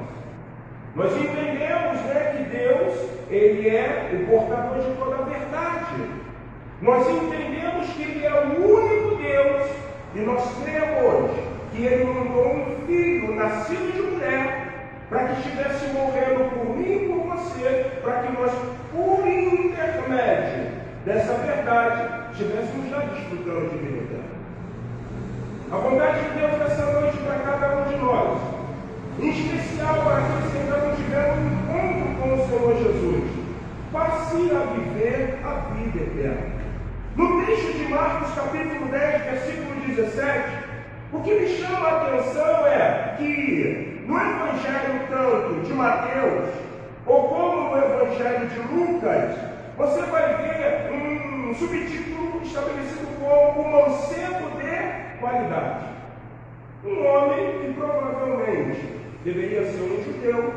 Nós entendemos, que Deus, ele é o portador de toda a verdade. Nós entendemos que ele é o único Deus, e nós cremos que ele mandou um Filho nascido de mulher, para que estivesse morrendo por mim e por você, para que nós, por intermédio dessa verdade, estivéssemos já desfrutando de vida eterna. A vontade de Deus nessa noite para cada um de nós, em especial para aqueles que ainda não tiveram um encontro com o Senhor Jesus, passe a viver a vida eterna. No texto de Marcos, capítulo 10, versículo 17, o que me chama a atenção é que no Evangelho tanto de Mateus, ou como no Evangelho de Lucas, você vai ver um subtítulo estabelecido como o mancebo de qualidade. Um homem que provavelmente deveria ser um judeu.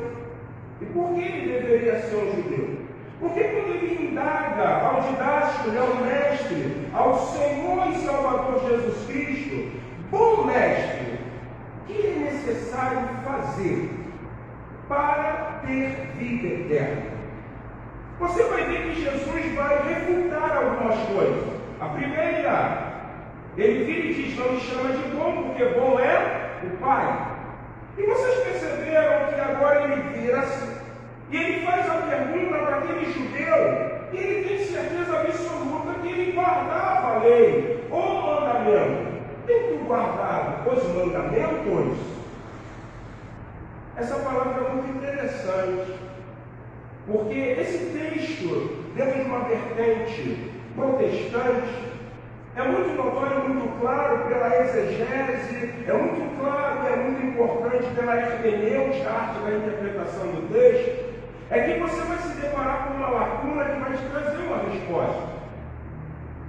E por que ele deveria ser um judeu? Porque quando ele indaga ao didático, ao mestre, ao Senhor e Salvador Jesus Cristo, bom mestre, o que é necessário fazer para ter vida eterna? Você vai ver que Jesus vai refutar algumas coisas. A primeira, ele vira e diz: não me chama de bom, porque bom é o Pai. E vocês perceberam que agora ele vira-se e ele faz a pergunta para aquele judeu, e ele tem certeza absoluta que ele guardava a lei ou mandamento. Tem que guardar os mandamentos. Essa palavra é muito interessante, porque esse texto, dentro de uma vertente protestante, é muito notório, muito claro pela exegese, é muito claro, é muito importante pela hermenêutica, a arte da interpretação do texto, é que você vai se deparar com uma lacuna que vai te trazer uma resposta.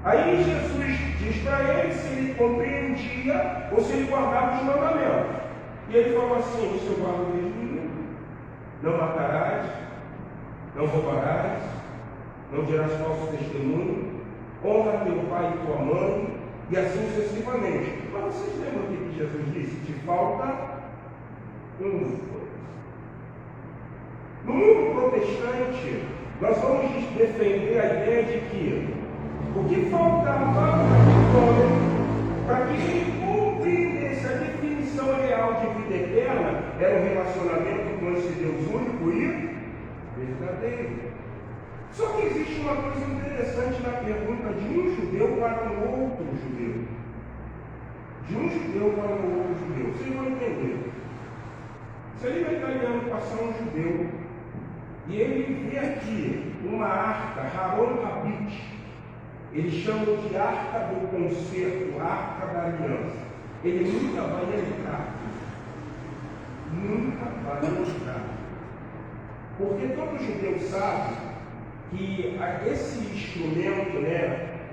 Aí Jesus diz para ele se ele compreendia ou se ele guardava os mandamentos. E ele falou assim: o seu guarda desde não matarás, não roubarás, não dirás falso testemunho, honra teu pai e tua mãe, e assim sucessivamente. Mas vocês lembram o que Jesus disse? Te falta uma coisa. No mundo protestante, nós vamos defender a ideia de que o que faltava para aquele homem, para que ele compreendesse a definição real de vida eterna, era um relacionamento com esse Deus único e verdadeiro. Só que existe uma coisa interessante na pergunta de um judeu para um outro judeu. De um judeu para um outro judeu. Vocês vão entender. Se ele é italiano passar um judeu, e ele vê aqui uma arca, Haron Habit, eles chamam de arca do concerto, arca da aliança. Ele nunca vai entrar. Nunca vai entrar. Porque todo judeu sabe que esse instrumento,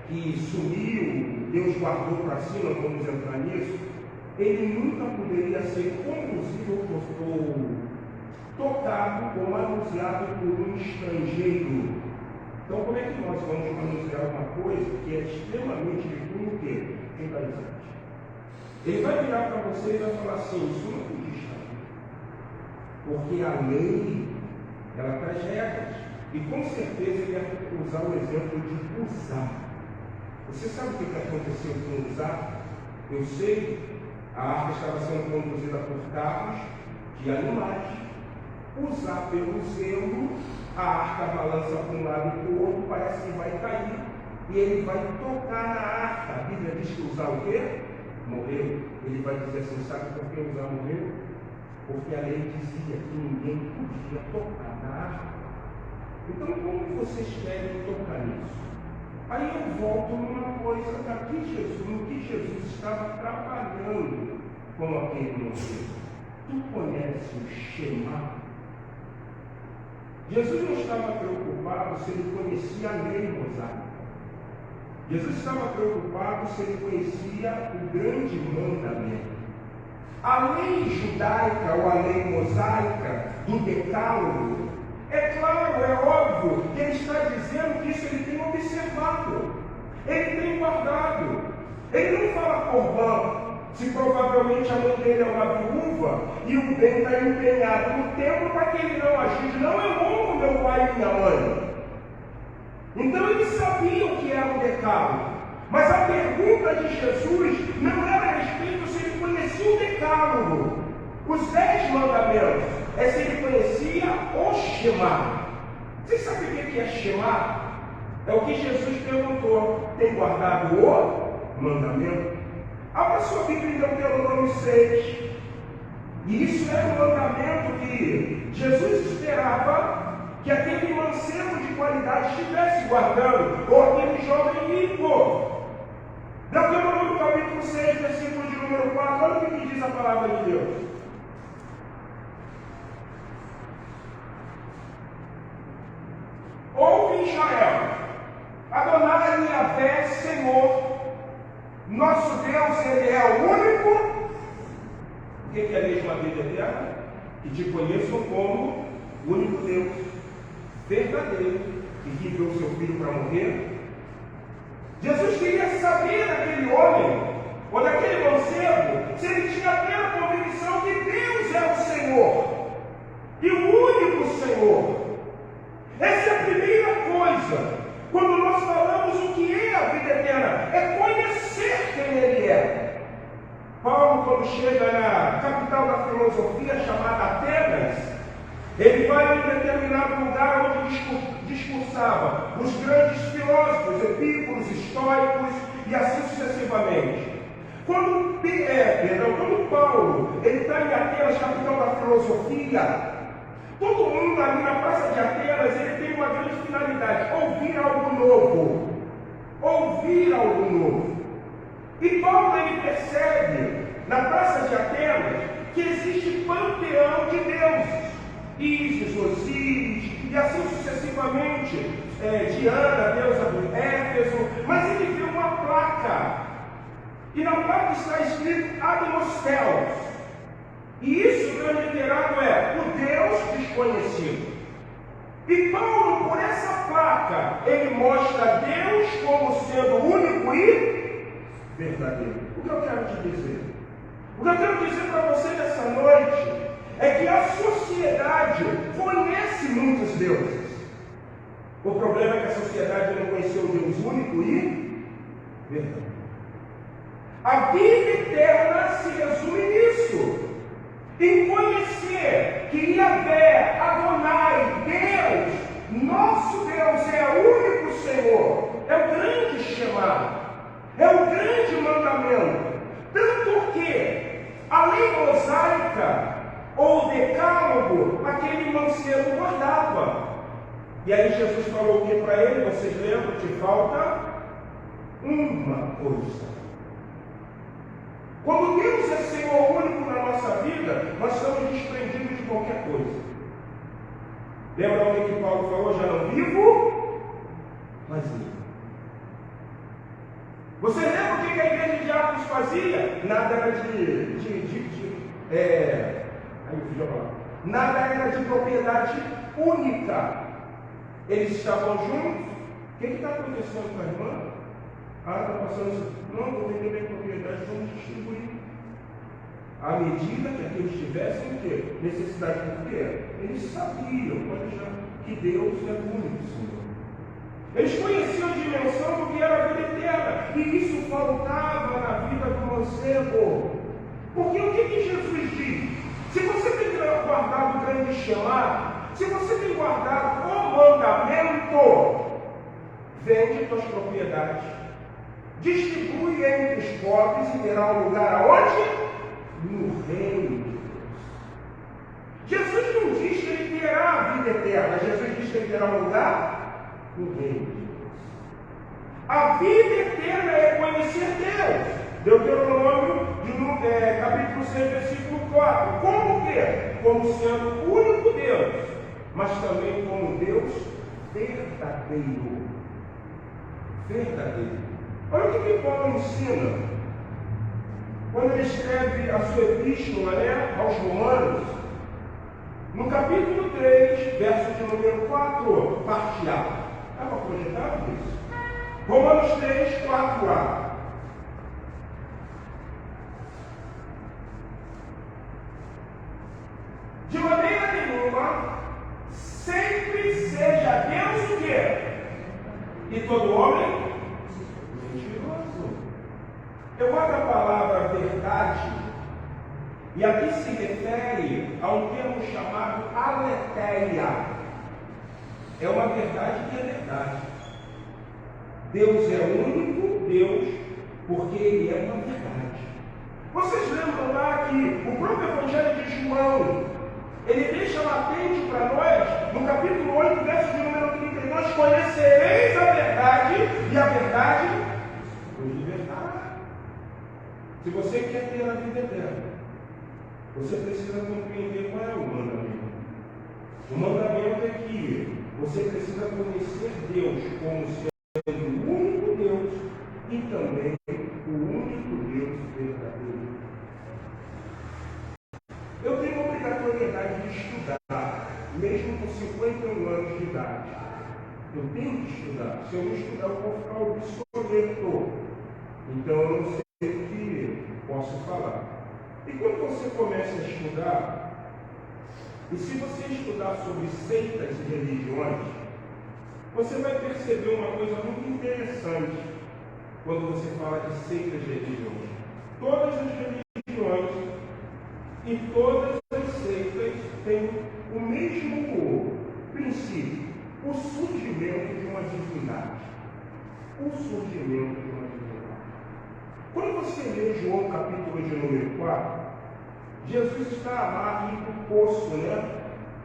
que sumiu, Deus guardou para si, não vamos entrar nisso, ele nunca poderia ser conduzido ou tocado ou manuseado por um estrangeiro. Então, como é que nós vamos manusear uma coisa que é extremamente de cunho judaizante? Ele vai virar para você e vai falar assim: isso não podia estar aqui. Porque a lei, ela traz regras. E com certeza ele vai usar o exemplo de usar. Você sabe o que aconteceu com usar? Eu sei, a arca estava sendo conduzida por carros de animais. Usar pelo zelo, a arca balança para um lado e para o outro, parece que vai cair, e ele vai tocar na arca. A Bíblia diz que usar o quê? Morreu. Ele vai dizer assim: sabe por que usar morreu? Porque a lei dizia que ninguém podia tocar na arca. Então, como vocês querem tocar nisso? Aí eu volto numa coisa daqui, no que Jesus estava trabalhando com aquele morreu. Tu conhece o Shema? Jesus não estava preocupado se ele conhecia a lei mosaica. Jesus estava preocupado se ele conhecia o grande mandamento. A lei judaica ou a lei mosaica em decálogo, é claro, é óbvio que ele está dizendo que isso ele tem observado, ele tem guardado. Ele não fala Corbã, se provavelmente a mãe dele é uma viúva e o bem está empenhado no templo para que ele não agisse. Não é bom meu pai e minha mãe. Então eles sabiam que era o decálogo. Mas a pergunta de Jesus não era a respeito se ele conhecia o decálogo, os 10 mandamentos, é se ele conhecia o Shema. Vocês sabem o que é Shema? É o que Jesus perguntou: tem guardado o mandamento? Abra sua Bíblia em Deuteronômio 6. E isso era um mandamento que Jesus esperava que aquele mancebo de qualidade estivesse guardando, ou aquele jovem rico. Deuteronômio capítulo 6, versículo de número 4, olha o que diz a palavra de Deus. Ouve, Israel, Adonai Yahvé, Senhor, nosso Deus, Ele é o único. O que é a mesma vida eterna? Que te conheçam como o único Deus verdadeiro, que enviou seu filho para morrer. Jesus queria saber daquele homem, ou daquele mancebo, se ele tinha a plena convicção que Deus é o Senhor, e o único Senhor. Essa é a primeira coisa, quando nós falamos o que é a vida eterna, é conhecer quem Ele é. Paulo, quando chega na capital da filosofia, chamada Atenas, ele vai em um determinado lugar onde discursava os grandes filósofos, epícuros, estoicos e assim sucessivamente. Quando Paulo está em Atenas, capital da filosofia, todo mundo ali na praça de Atenas, ele tem uma grande finalidade: ouvir algo novo. Ouvir algo novo. E Paulo, ele percebe na praça de Atenas que existe panteão de deuses. Ísis, Osíris, e assim sucessivamente, Diana, deusa do Éfeso, mas ele viu uma placa, e na placa está escrito Agnostelos, e isso transliterado é o Deus desconhecido. E Paulo, por essa placa, ele mostra Deus como sendo único e verdadeiro. O que eu quero te dizer? O que eu quero dizer para você nessa noite é que a sociedade conhece muitos deuses. O problema é que a sociedade não conheceu o Deus único e verdadeiro. A vida eterna se resume nisso, em conhecer que Yahvé, Adonai, Deus, nosso Deus é o único Senhor, é o grande chamado, é o grande mandamento. Tanto que a lei mosaica ou o decálogo, aquele mancebo guardava. E aí Jesus falou o que para ele? Vocês lembram? Te falta uma coisa. Quando Deus é Senhor único na nossa vida, nós estamos desprendidos de qualquer coisa. Lembra o que Paulo falou? Já não vivo, mas vivo. Você lembra o que a igreja de Atos fazia? Nada era nada era de propriedade única. Eles estavam juntos. O que está acontecendo com a irmã? Está passando isso. Não, vou vender minha propriedade, vamos distribuir. À medida que aqueles tivessem o quê? Necessidade por quê? Eles sabiam, que Deus é o único Senhor. Eles conheciam a dimensão do que era a vida eterna. E isso faltava na vida do mancebo. Porque o que Jesus diz? Se você tem guardado o grande chamado, se você tem guardado o mandamento, vende tuas propriedades, distribui entre os pobres e terá um lugar aonde? No reino de Deus. Jesus não diz que ele terá a vida eterna, Jesus diz que ele terá um lugar no reino de Deus. A vida eterna é conhecer Deus. Deuteronômio, capítulo 6, versículo 4. Como que? Como sendo o único Deus, mas também como Deus verdadeiro. Verdadeiro. Olha o que Paulo ensina quando ele escreve a sua epístola, aos Romanos. No capítulo 3, verso de número 4, parte A. Estava projetado isso? Romanos 3, 4a. De maneira nenhuma, sempre seja Deus o quê? E todo homem mentiroso. Eu boto a palavra verdade, e aqui se refere a um termo chamado aletheia. É uma verdade que é verdade. Deus é o único Deus, porque Ele é uma verdade. Vocês lembram lá que o próprio Evangelho de João, ele deixa latente para nós, no capítulo 8, verso de número 32, conhecereis a verdade, e a verdade vos libertará. Se você quer ter a vida eterna, você precisa compreender qual é o mandamento. O mandamento é que você precisa conhecer Deus como sendo o único Deus e também o único Deus verdadeiro. Eu tenho a obrigatoriedade de estudar, mesmo com 51 anos de idade. Eu tenho que estudar. Se eu não estudar, eu vou ficar obsoleto. Então eu não sei o que posso falar. E quando você começa a estudar, e se você estudar sobre seitas e religiões, você vai perceber uma coisa muito interessante quando você fala de seitas e religiões. Todas as religiões e todas as seitas têm o mesmo princípio, o surgimento de uma divindade. O surgimento de uma divindade. Quando você lê João capítulo de número 4, Jesus está à margem do poço, né?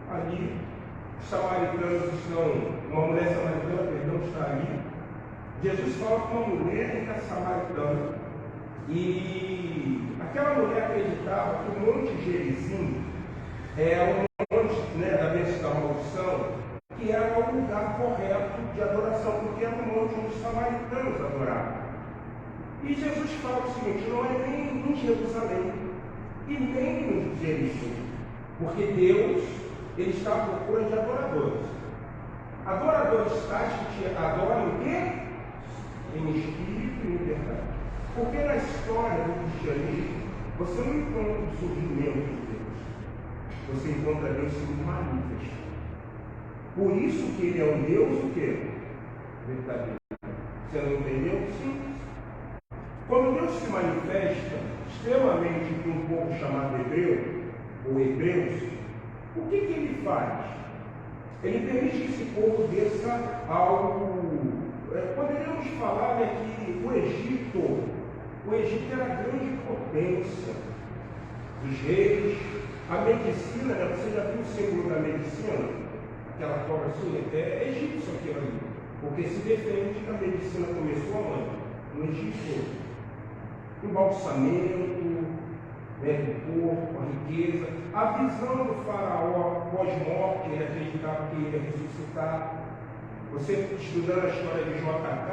Ali, os samaritanos estão, uma mulher samaritana, perdão, está ali. Jesus fala com uma mulher samaritana, e aquela mulher acreditava que o Monte Gerizim é o monte, né, da bênção da maldição, que era o lugar correto de adoração, porque era o monte onde os samaritanos adoravam. E Jesus fala o seguinte: não é nem em Jerusalém e nem no Gerizim, porque Deus, ele está à procura de adoradores. Adoradores tais que adoram o quê? Em espírito e em verdade. Porque na história do cristianismo, você não encontra o surgimento de Deus. Você encontra Deus sendo manifesto. Por isso que Ele é um Deus o quê? Verdadeiro. Você não entendeu? Sim. Quando Deus se manifesta extremamente para um povo chamado hebreu, ou hebreus, o que Ele faz? Ele permite que esse povo desça ao... Poderíamos falar, né, que o Egito era a grande potência dos reis, a medicina, né, você já viu o símbolo da medicina? Aquela cobra assim, é egípcio aquilo ali, porque se defende que a medicina começou aonde? No Egito. O embalsamento, né, do corpo, a riqueza, a visão do faraó pós-morte, ele acreditava que ele ia ressuscitar. Você estudando a história de JK,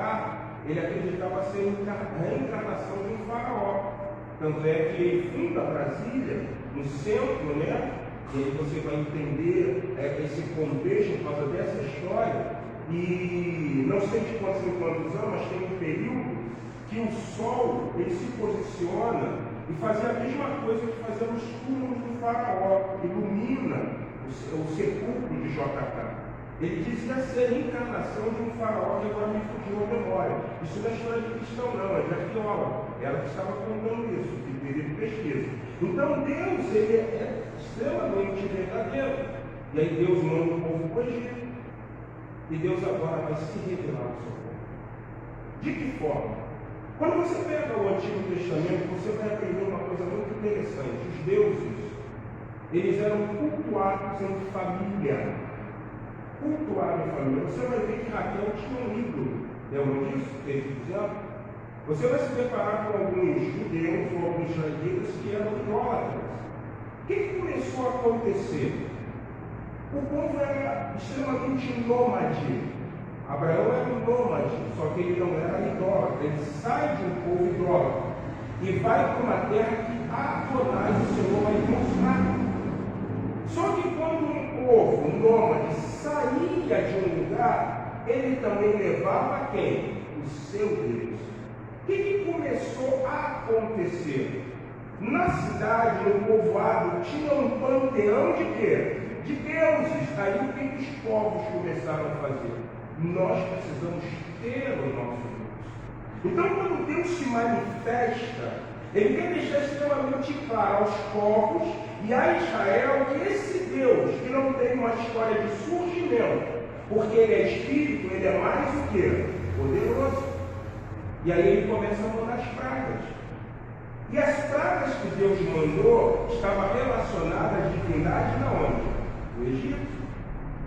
ele acreditava ser a reencarnação de um faraó. Tanto é que ele funda Brasília, no centro, né? E aí você vai entender esse contexto por causa dessa história. E não sei de quantos em quantos anos, mas tem um período que o Sol ele se posiciona e fazia a mesma coisa que fazia nos túmulos do faraó, ilumina o sepulcro de JK. Ele dizia ser a reencarnação de um faraó que agora me fugiu a memória. Isso não é história de cristão, não, é de arqueólogo. Ela que estava contando isso, que teve pesquisa. Então Deus, ele é extremamente verdadeiro. E aí Deus manda o povo para o Egito. E Deus agora vai se revelar ao seu povo. De que forma? Quando você pega o Antigo Testamento, você vai aprender uma coisa muito interessante. Os deuses, eles eram cultuados em família. Cultuado em família. Você vai ver que Raquel tinha um ídolo. Lembra disso? Desde exemplo? Você vai se deparar com alguns judeus ou alguns israelitas que eram idólatras. O que começou a acontecer? O povo era extremamente nômade. Abraão era um nômade, só que ele não era idólatra. Ele sai de um povo idólatra e vai para uma terra que Adonai, o Senhor, vai mostrar. Só que quando povo nômade saía de um lugar, ele também levava quem? O seu Deus. O que começou a acontecer? Na cidade, no povoado, tinha um panteão de quê? De deuses. Aí o que os povos começaram a fazer? Nós precisamos ter o nosso Deus. Então, quando Deus se manifesta, ele quer deixar extremamente claro aos povos e a Israel que esse Deus, que não tem uma história de surgimento, porque ele é espírito, ele é mais o quê? Poderoso. E aí ele começa a mandar as pragas. E as pragas que Deus mandou estavam relacionadas à divindade na onde? No Egito.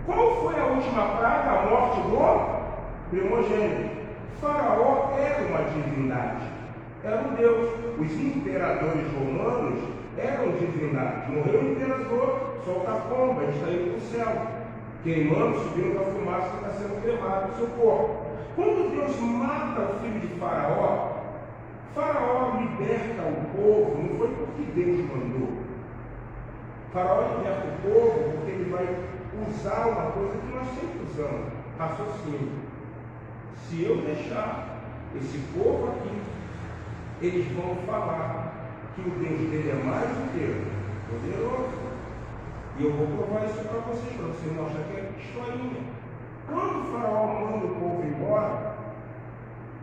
Qual foi a última praga? A morte do primogênito. Faraó era uma divindade. Era um Deus. Os imperadores romanos eram divindades. Morreu o imperador, solta a pomba, ele está indo para o céu, queimando, subindo a fumaça que está sendo queimado no seu corpo. Quando Deus mata o filho de Faraó, Faraó liberta o povo, não foi porque Deus mandou. Faraó liberta o povo porque ele vai usar uma coisa que nós sempre usamos, raciocínio. Se eu deixar esse povo aqui, eles vão falar que o Deus dele é mais do que poderoso. E eu vou provar isso para vocês mostrar que é historinha. Quando o Faraó manda o povo embora,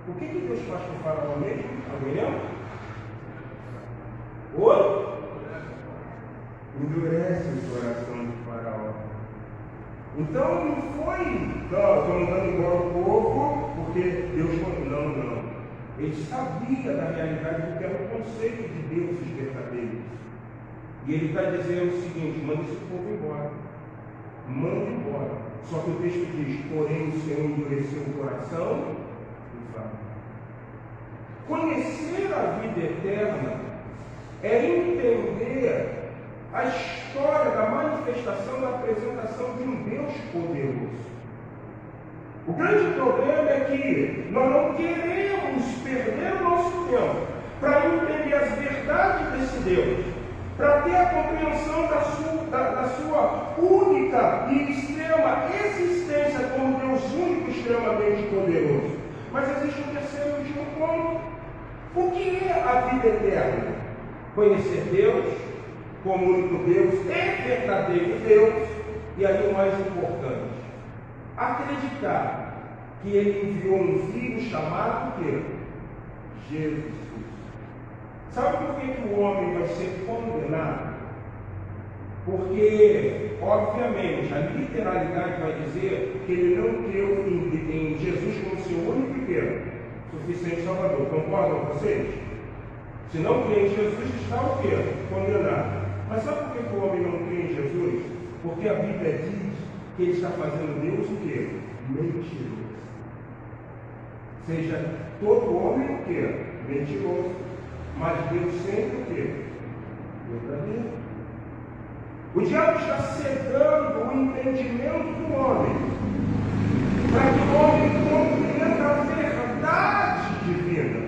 o que Deus faz com o Faraó mesmo? Alguém lembra? Oi? Endurece o coração do Faraó. Então não foi, estou mandando embora o povo porque Deus mandou. Não. Ele sabia da realidade do que era o conceito de deuses verdadeiros. E ele está dizendo o seguinte: manda esse povo embora. Manda embora. Só que o texto diz: porém o Senhor endureceu o coração do Faraó. Conhecer a vida eterna é entender a história da manifestação, da apresentação de um Deus poderoso. O grande problema é que nós não queremos perder o nosso tempo para entender as verdades desse Deus, para ter a compreensão da sua única e extrema existência como Deus único e extremamente poderoso. Mas existe um terceiro e último ponto. O que é a vida eterna? Conhecer Deus como único Deus e verdadeiro Deus, e aí o mais importante, acreditar que ele enviou um filho chamado quê? Jesus Cristo. Sabe por que o homem vai ser condenado? Porque, obviamente, a literalidade vai dizer que ele não creu em Jesus como seu único e suficiente Salvador. Concordam vocês? Se não crê em Jesus, está o quê? Condenado. Mas sabe por que o homem não crê em Jesus? Porque a Bíblia diz que ele está fazendo Deus o quê? Mentiroso. Seja todo homem o quê? Mentiroso. Mas Deus sempre o quê? Verdadeiro. O diabo está cegando o entendimento do homem, para que o homem compreenda a verdade divina.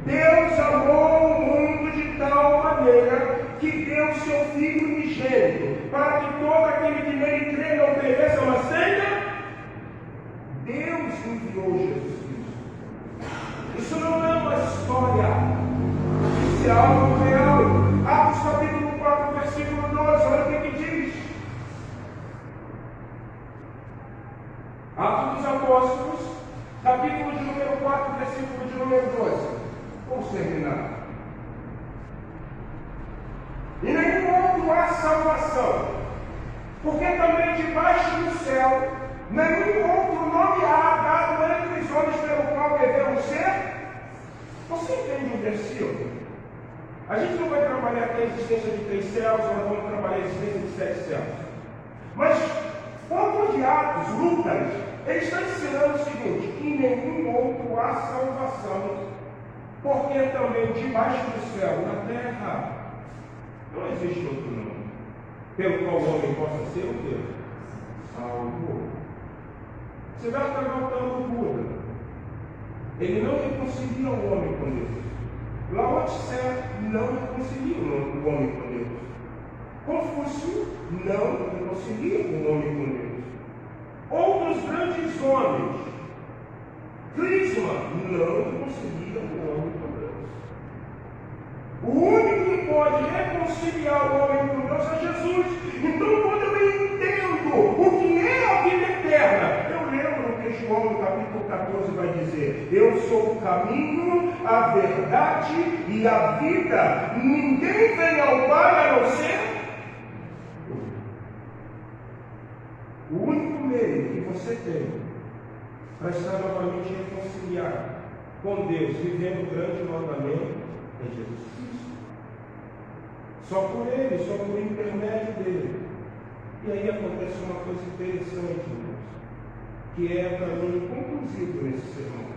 Deus amou o mundo de tal maneira que deu seu Filho unigênito, para que todo aquele que nele crê não pereça, mas tenha. Deus enviou Jesus Cristo. Isso não é uma história, isso é algo real. Atos capítulo 4, versículo 12, olha o que diz. Atos dos Apóstolos, capítulo de número 4, versículo de número 12. Vamos terminar. E nenhum outro há salvação, porque também debaixo do céu nenhum outro nome há dado entre os homens pelo qual devemos ser. Você entende o versículo? A gente não vai trabalhar aqui a existência de 3 céus, nós vamos trabalhar a existência de 7 céus. Mas o autor de Atos, Lucas, ele está ensinando o seguinte: que nenhum outro há salvação, porque também debaixo do céu, na terra, não existe outro nome pelo qual o homem possa ser o quê? Salvo. Você vai estar voltando o Buda. Ele não reconcilia o homem com Deus. Lao Tse não reconcilia o homem com Deus. Confúcio não reconcilia o homem com Deus. Outros grandes homens, Crisma não reconcilia o homem com Deus. O único que pode reconciliar o homem com Deus é Jesus. Então, quando eu entendo o que é a vida eterna, eu lembro que João, no capítulo 14, vai dizer: eu sou o caminho, a verdade e a vida. Ninguém vem ao Pai a não ser o único meio que você tem para estar novamente reconciliado com Deus, vivendo o grande mandamento, é Jesus Cristo. Só por Ele, só por intermédio dele. E aí acontece uma coisa interessante, irmãos, que é para mim conclusivo nesse sermão.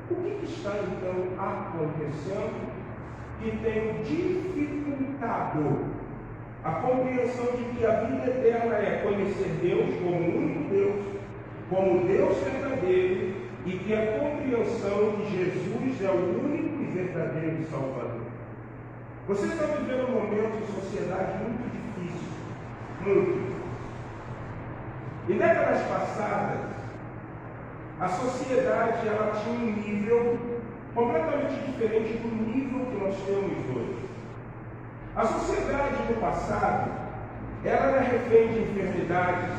O que está então acontecendo que tem dificultado a compreensão de que a vida eterna é conhecer Deus como o único Deus, como Deus verdadeiro, e que a compreensão de Jesus é o único e verdadeiro Salvador? Você está vivendo um momento de sociedade muito difícil, muito difícil. Em décadas passadas, a sociedade ela tinha um nível completamente diferente do nível que nós temos hoje. A sociedade do passado, ela era refém de enfermidades,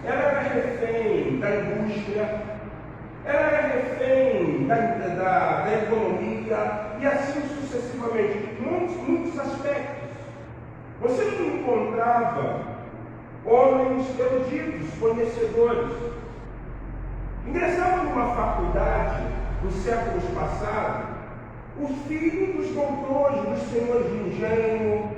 ela era refém da indústria, ela era refém da economia e assim sucessivamente, muitos aspectos. Você não encontrava homens eruditos, conhecedores. Ingressava numa faculdade nos séculos passados os filhos dos doutores, dos senhores de engenho,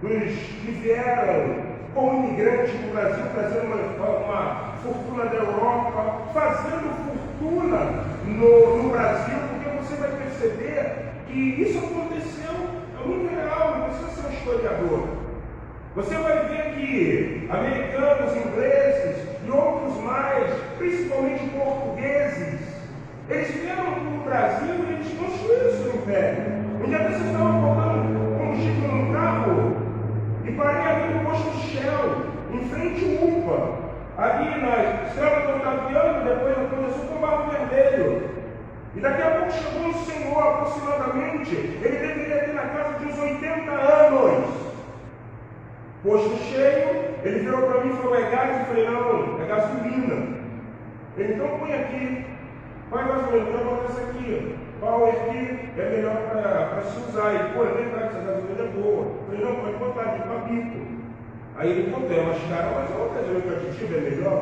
dos que vieram como imigrantes do Brasil, trazendo uma fortuna da Europa, fazendo fortuna no Brasil, porque você vai perceber que isso aconteceu, é muito real, não precisa ser um historiador. Você vai ver que americanos, ingleses e outros mais, principalmente portugueses, eles vieram para o Brasil e eles construíram seu império. Um dia vocês estavam botando combustível num carro e parei ali no posto Shell, em frente ao UPA, ali na estrada do Otaviano, depois começou com o Barro Vermelho. E daqui a pouco chegou um senhor, aproximadamente, ele deveria ter na casa de uns 80 anos. Posto cheio, ele virou para mim e falou: é gás? Eu falei: não, é gasolina. Ele: então põe aqui. Vai gasolina, eu vou botar essa aqui. Power aqui é melhor para se usar. Ele: pô, é verdade, essa gasolina é boa. Eu falei: não, pode botar aqui para bico. Aí ele botou, é mais caro, mas a outra gasolina aditiva é melhor.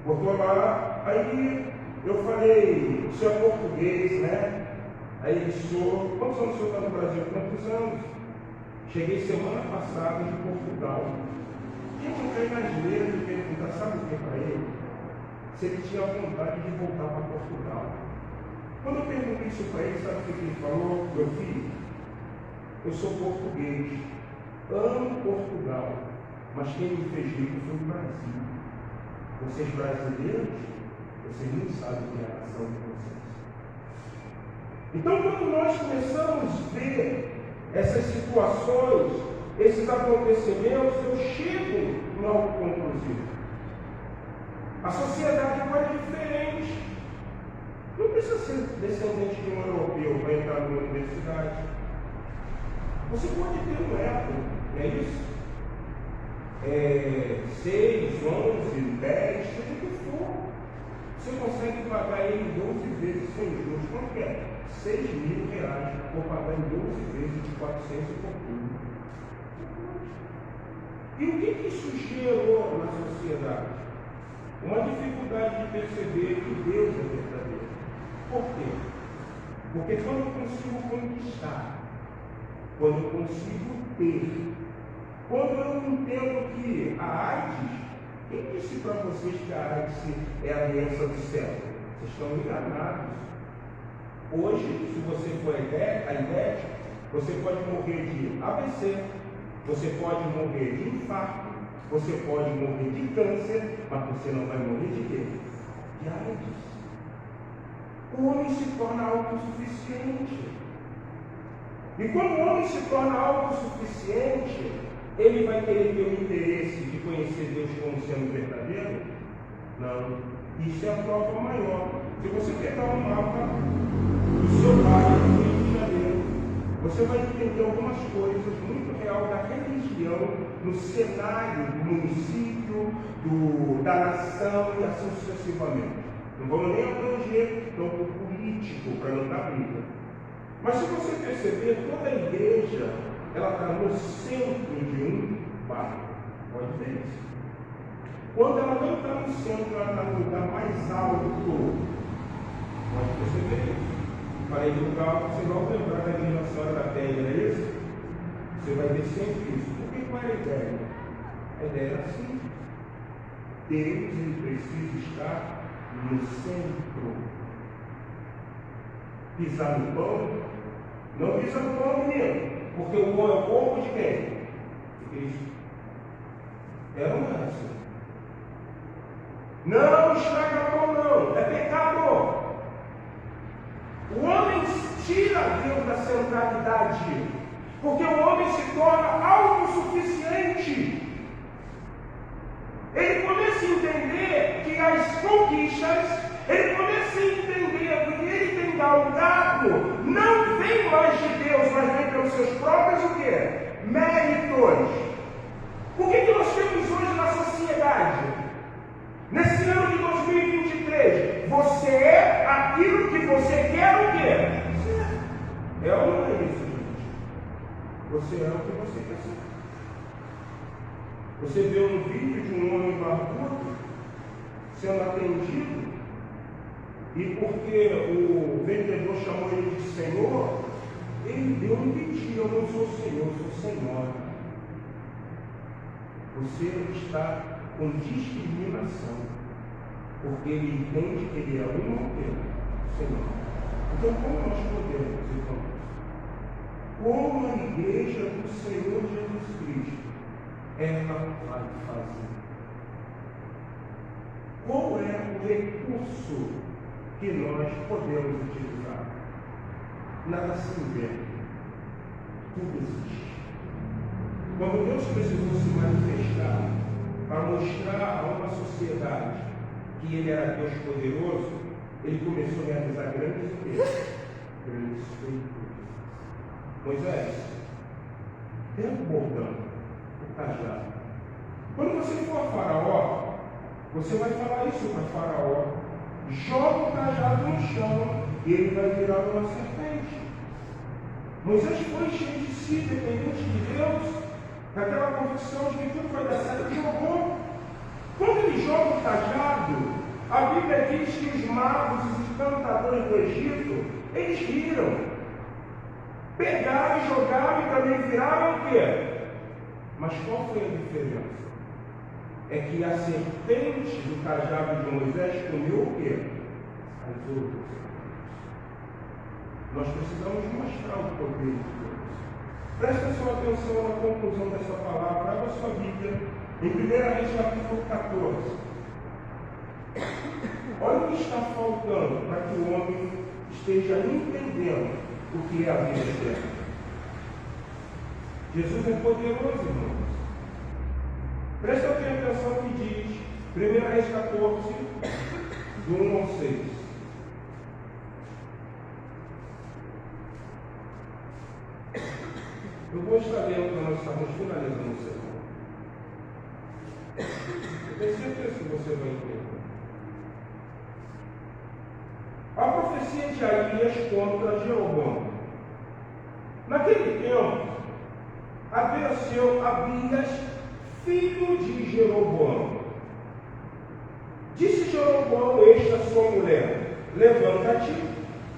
Botou lá, aí eu falei: o senhor é português, né? Aí ele: sou. Quantos anos o senhor está no Brasil? Quantos anos? Cheguei semana passada de Portugal. E eu entrei na asneira de perguntar, sabe o que para ele? Se ele tinha vontade de voltar para Portugal. Quando eu perguntei isso para ele, sabe o que ele falou? Meu filho, eu sou português, amo Portugal, mas quem me fez rico foi o Brasil. Vocês brasileiros, vocês não sabem o que é a nação de vocês. Então, quando nós começamos a ver essas situações, esses acontecimentos, eu chego no autoconclusivo. A sociedade agora é diferente. Não precisa ser descendente de um europeu para entrar numa universidade. Você pode ter um Apple, não é isso? 6, 11, 10, seja o que for. Você consegue pagar ele 12 vezes sem juros. Quanto é? R$6.000 por pagar em 12 vezes de 400 e pouquinho. E o que isso gerou na sociedade? Uma dificuldade de perceber que Deus é verdadeiro. Por quê? Porque quando eu consigo conquistar, quando eu consigo ter, quando eu entendo que a AIDS, quem disse para vocês que a AIDS é a doença do céu? Vocês estão enganados. Hoje, se você for aidético, você pode morrer de AVC, você pode morrer de infarto, você pode morrer de câncer, mas você não vai morrer de quê? De AIDS. O homem se torna autossuficiente. E quando o homem se torna autossuficiente, ele vai querer ter o interesse de conhecer Deus como sendo verdadeiro? Não. Isso é a prova maior. Se você pegar um mapa do seu bairro do Rio de Janeiro, você vai entender algumas coisas muito real da religião no cenário do município, da nação e assim sucessivamente. Não vamos nem abranger campo político para não dar briga. Mas se você perceber, toda a igreja ela está no centro de um bairro. Pode ver isso. Quando ela não está no centro, ela está no lugar mais alto. Pode perceber isso. Falei do lugar, você vai lembrar da igreja Nossa Senhora da Penha, não é isso? Você vai ver sempre isso. Por que qual é a ideia? A ideia é assim. Deus ele precisa estar no centro. Pisar no pão? Não pisa no pão, menino. Porque o pão é o corpo de quem? De Cristo. É ou não é assim? Não estraga pão, não. É pecado. O homem tira Deus da centralidade. Porque o homem se torna autossuficiente. Ele começa a entender que as conquistas, ele começa a entender que o que ele tem galgado não vem mais de Deus, mas vem pelos seus próprios o quê? Méritos. O que nós temos hoje na sociedade? Nesse ano de 2023, você é aquilo que você quer o quê? É ou não é isso, gente? Você é o que você quer ser. Você vê um vídeo de um homem barbudo sendo atendido, e porque o vendedor chamou ele de Senhor, ele deu um pedido: eu não sou Senhor, sou Senhora. Você está com discriminação, porque ele entende que ele é um Senhor. Então, como nós podemos, irmãos, como a igreja do Senhor Jesus Cristo, ela vai fazer? Qual é o recurso que nós podemos utilizar? Nada se inventa, tudo existe. Quando Deus precisou se manifestar para mostrar a uma sociedade que Ele era Deus poderoso, Ele começou a realizar grandes feitos. Moisés, pega o bordão, o cajado. Quando você for a Faraó, você vai falar isso para Faraó: joga o cajado no chão e ele vai virar uma serpente. Moisés foi cheio de si, dependente de Deus, naquela convicção de que tudo vai dar certo, ele jogou. Quando ele joga o cajado, a Bíblia diz que os magos e os encantadores do Egito, eles riram. Pegaram e jogaram e também viraram o quê? Mas qual foi a diferença? É que a serpente do cajado de Moisés comeu o quê? As outras. Nós precisamos mostrar o poder de Deus. Presta sua atenção na conclusão dessa palavra. Abra sua Bíblia em 1 Reis capítulo 14. Olha o que está faltando para que o homem esteja entendendo o que é a vida eterna. Jesus é poderoso, irmãos. Presta atenção que diz 1 Reis 14, do 1 ao 6. Eu vou estar lendo para nós estarmos finalizando o sermão. Eu tenho certeza que você vai entender. A profecia de Aías contra Jeroboão. Naquele tempo, apareceu Abias, filho de Jeroboão. Disse Jeroboão a sua mulher: levanta-te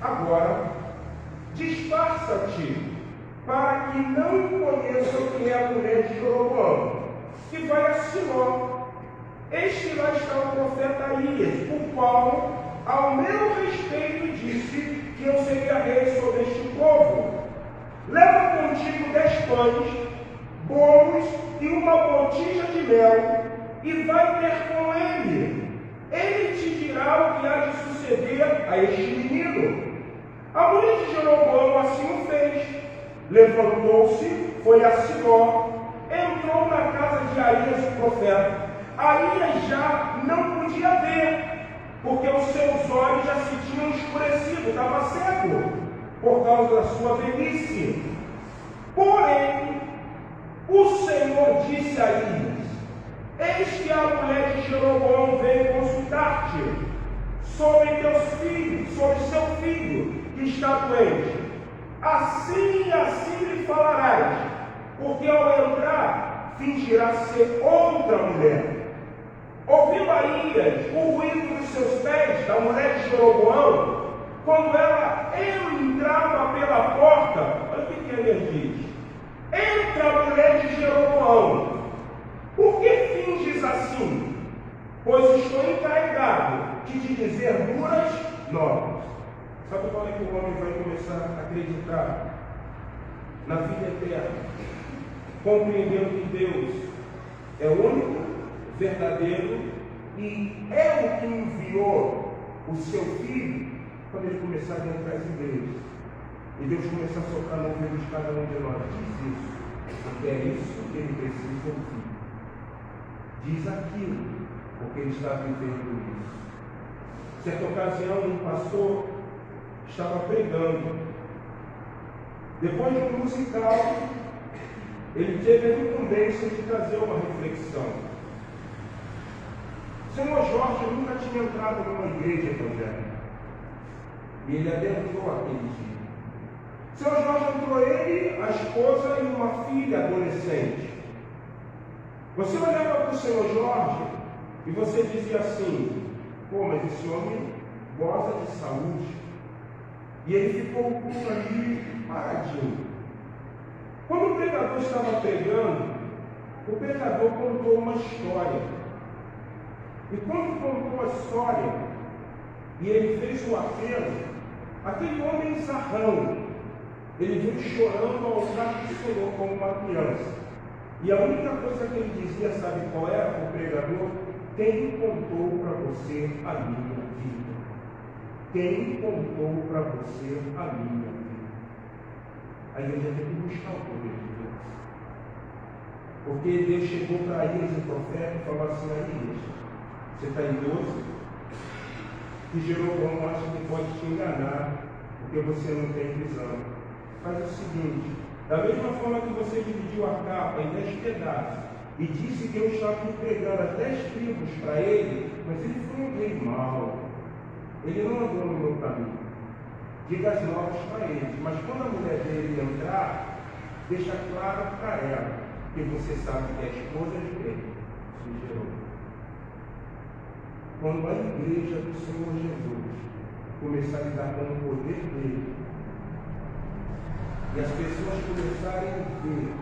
agora, disfarça-te, para que não conheça o que é a mulher de Jeroboão, que vai a Siló. Eis que lá está o profeta Aías, o qual, ao meu respeito, disse que eu seria rei sobre este povo. Leva contigo 10 pães, bolos e uma botija de mel, e vai ter com ele. Ele te dirá o que há de suceder a este menino. A mulher de Jeroboão assim o fez. levantou-se, foi a Siló, entrou na casa de Aías, o profeta. Aías já não podia ver, porque os seus olhos já se tinham escurecido, estava cego, por causa da sua velhice. Porém, o Senhor disse a Aías: eis que a mulher de Jeroboão veio consultar-te sobre teus filhos, sobre seu filho, que está doente. Assim e assim lhe falarás, porque ao entrar, fingirá ser outra mulher. Ouviu Aías o ruído dos seus pés, da mulher de Jeroboão, quando ela entrava pela porta. Olha o que Aías diz: entra a mulher de Jeroboão, por que finges assim? Pois estou encarregado de te dizer duras novas. Sabe quando é que o homem vai começar a acreditar na vida eterna, compreendendo que Deus é único, verdadeiro e é o que enviou o seu filho? Quando ele começar a entrar às igrejas e Deus começar a soprar no ouvido de cada um de nós: diz isso, porque é isso que ele precisa ouvir. Diz aquilo, porque ele está vivendo isso. Certa ocasião, um pastor estava pregando. Depois de um musical, ele teve a incumbência de trazer uma reflexão. O senhor Jorge nunca tinha entrado numa igreja evangélica. E ele adentrou aquele dia. O senhor Jorge entrou, ele, a esposa e uma filha adolescente. Você olhava para o senhor Jorge e você dizia assim: pô, mas esse homem goza de saúde. E ele ficou por ali paradinho. Quando o pregador estava pregando, o pregador contou uma história. E quando contou a história, e ele fez o apelo, aquele homem zarrão, ele veio chorando ao altar do Senhor como uma criança. E a única coisa que ele dizia, sabe qual era, o pregador? Quem contou para você a minha vida? Quem contou para você a minha vida? A igreja tem que buscar o poder de Deus. Porque Deus chegou para Aías, o profeta, e falou assim: Aías, você está idoso? Que Jeroboão acha que pode te enganar, porque você não tem visão. Faz o seguinte: da mesma forma que você dividiu a capa em 10 pedaços e disse que eu estava entregando as 10 tribos para ele, mas ele foi um rei mau. Ele não andou no meu caminho. Diga as novas para eles, mas quando a mulher dele entrar, deixa claro para ela que você sabe que é esposa de quem? De Jeroboão. Quando a igreja do Senhor Jesus começar a lidar com o poder dele, e as pessoas começarem a ver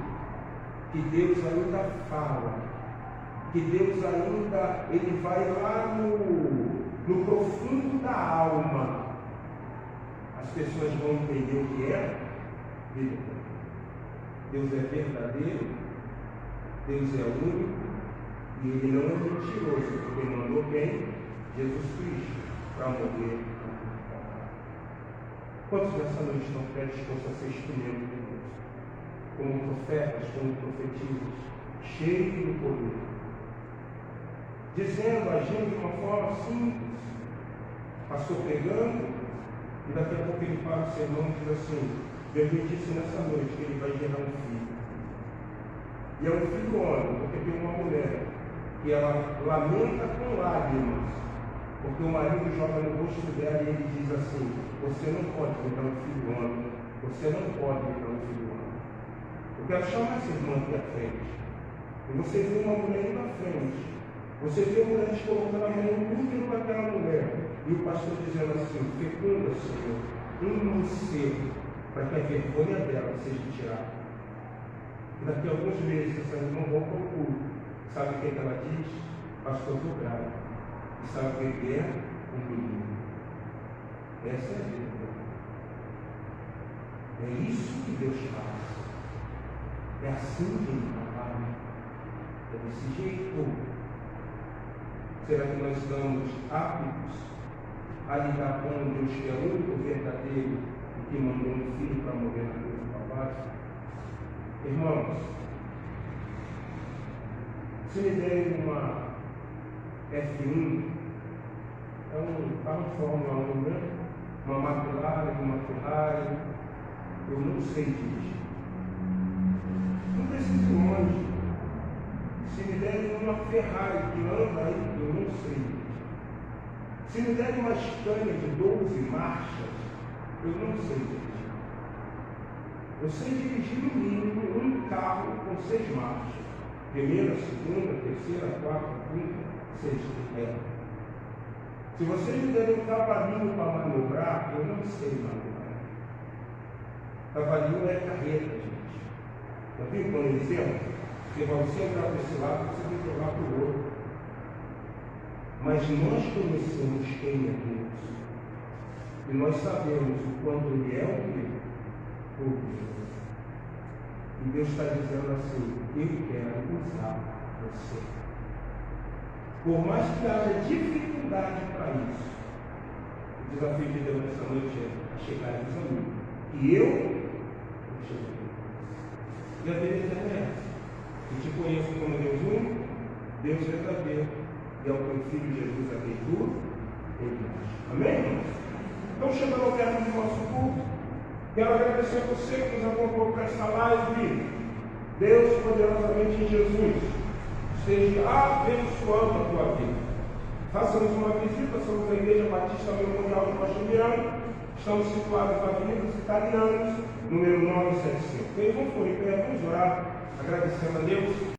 que Deus ainda fala, que Deus ainda, ele vai lá no profundo da alma, as pessoas vão entender o que é vida. Deus é verdadeiro, Deus é único, e ele não é mentiroso, porque mandou quem? Jesus Cristo, para morrer. Quantos nessa noite estão predispostos a ser instrumento de Deus? Como profetas, como profetisas, cheios do poder, dizendo, agindo de uma forma simples. Pastor pregando, e daqui a pouco ele para o sermão e diz assim: Deus me disse nessa noite que ele vai gerar um filho. E é um filho homem, porque tem uma mulher que ela lamenta com lágrimas, porque o marido joga no rosto dela e ele diz assim: você não pode me dar um filho homem, você não pode me dar um filho homem. Eu quero chamar essa irmã aqui à frente. E você vê uma mulher indo à frente. Você vê a mulher colocando a mão no útero daquela mulher. E o pastor dizendo assim: fecunda, Senhor, um cedo, para que a vergonha dela seja tirada. E daqui a alguns meses essa irmã volta ao culto. Sabe o que ela diz? Pastor, estou grávida. E sabe o que é? Um menino. Essa é a vida. É isso que Deus faz. É assim que Ele trabalha. É desse jeito. Será que nós estamos aptos a lidar com um Deus que é único, verdadeiro e que mandou um filho para morrer na cruz do Calvário? Pode? Irmãos, se me derem uma F1, é um carro de Fórmula 1, né? Uma McLaren, uma Ferrari, eu não sei dirigir. Não preciso ir longe. Se me derem uma Ferrari que anda aí, eu não sei dirigir. Se me derem uma Scania de 12 marchas, eu não sei dirigir. Eu sei dirigir no mínimo um carro com 6 marchas. Primeira, segunda, terceira, quarta, quinta, sexta. Se vocês me derem um cavalinho para manobrar, eu não sei manobrar. Cavalinho é carreta, gente. Eu tenho quando ele senta, porque para você entrar para esse lado, você tem que jogar para o outro. Mas nós conhecemos quem é Deus. E nós sabemos o quanto Ele é o que? Poderoso. E Deus está dizendo assim: eu quero usar você. Por mais que haja dificuldade para isso, o desafio de Deus nessa noite é chegar e dizer a mim. E eu cheguei. E a vida é essa. Eu te conheço como Deus único, Deus verdadeiro, e ao teu Filho Jesus a quem tu enviaste. Amém, irmãos? Então, chegando ao término do nosso culto, quero agradecer a você que nos acompanhou para esta live. Deus, poderosamente em Jesus, esteja abençoando a tua vida. Faça-nos uma visita, somos a Igreja Batista Memorial de Rocha Miranda. Estamos situados na Avenida Italianos, número 975. Quem não for em pé, vamos orar, agradecendo a Deus.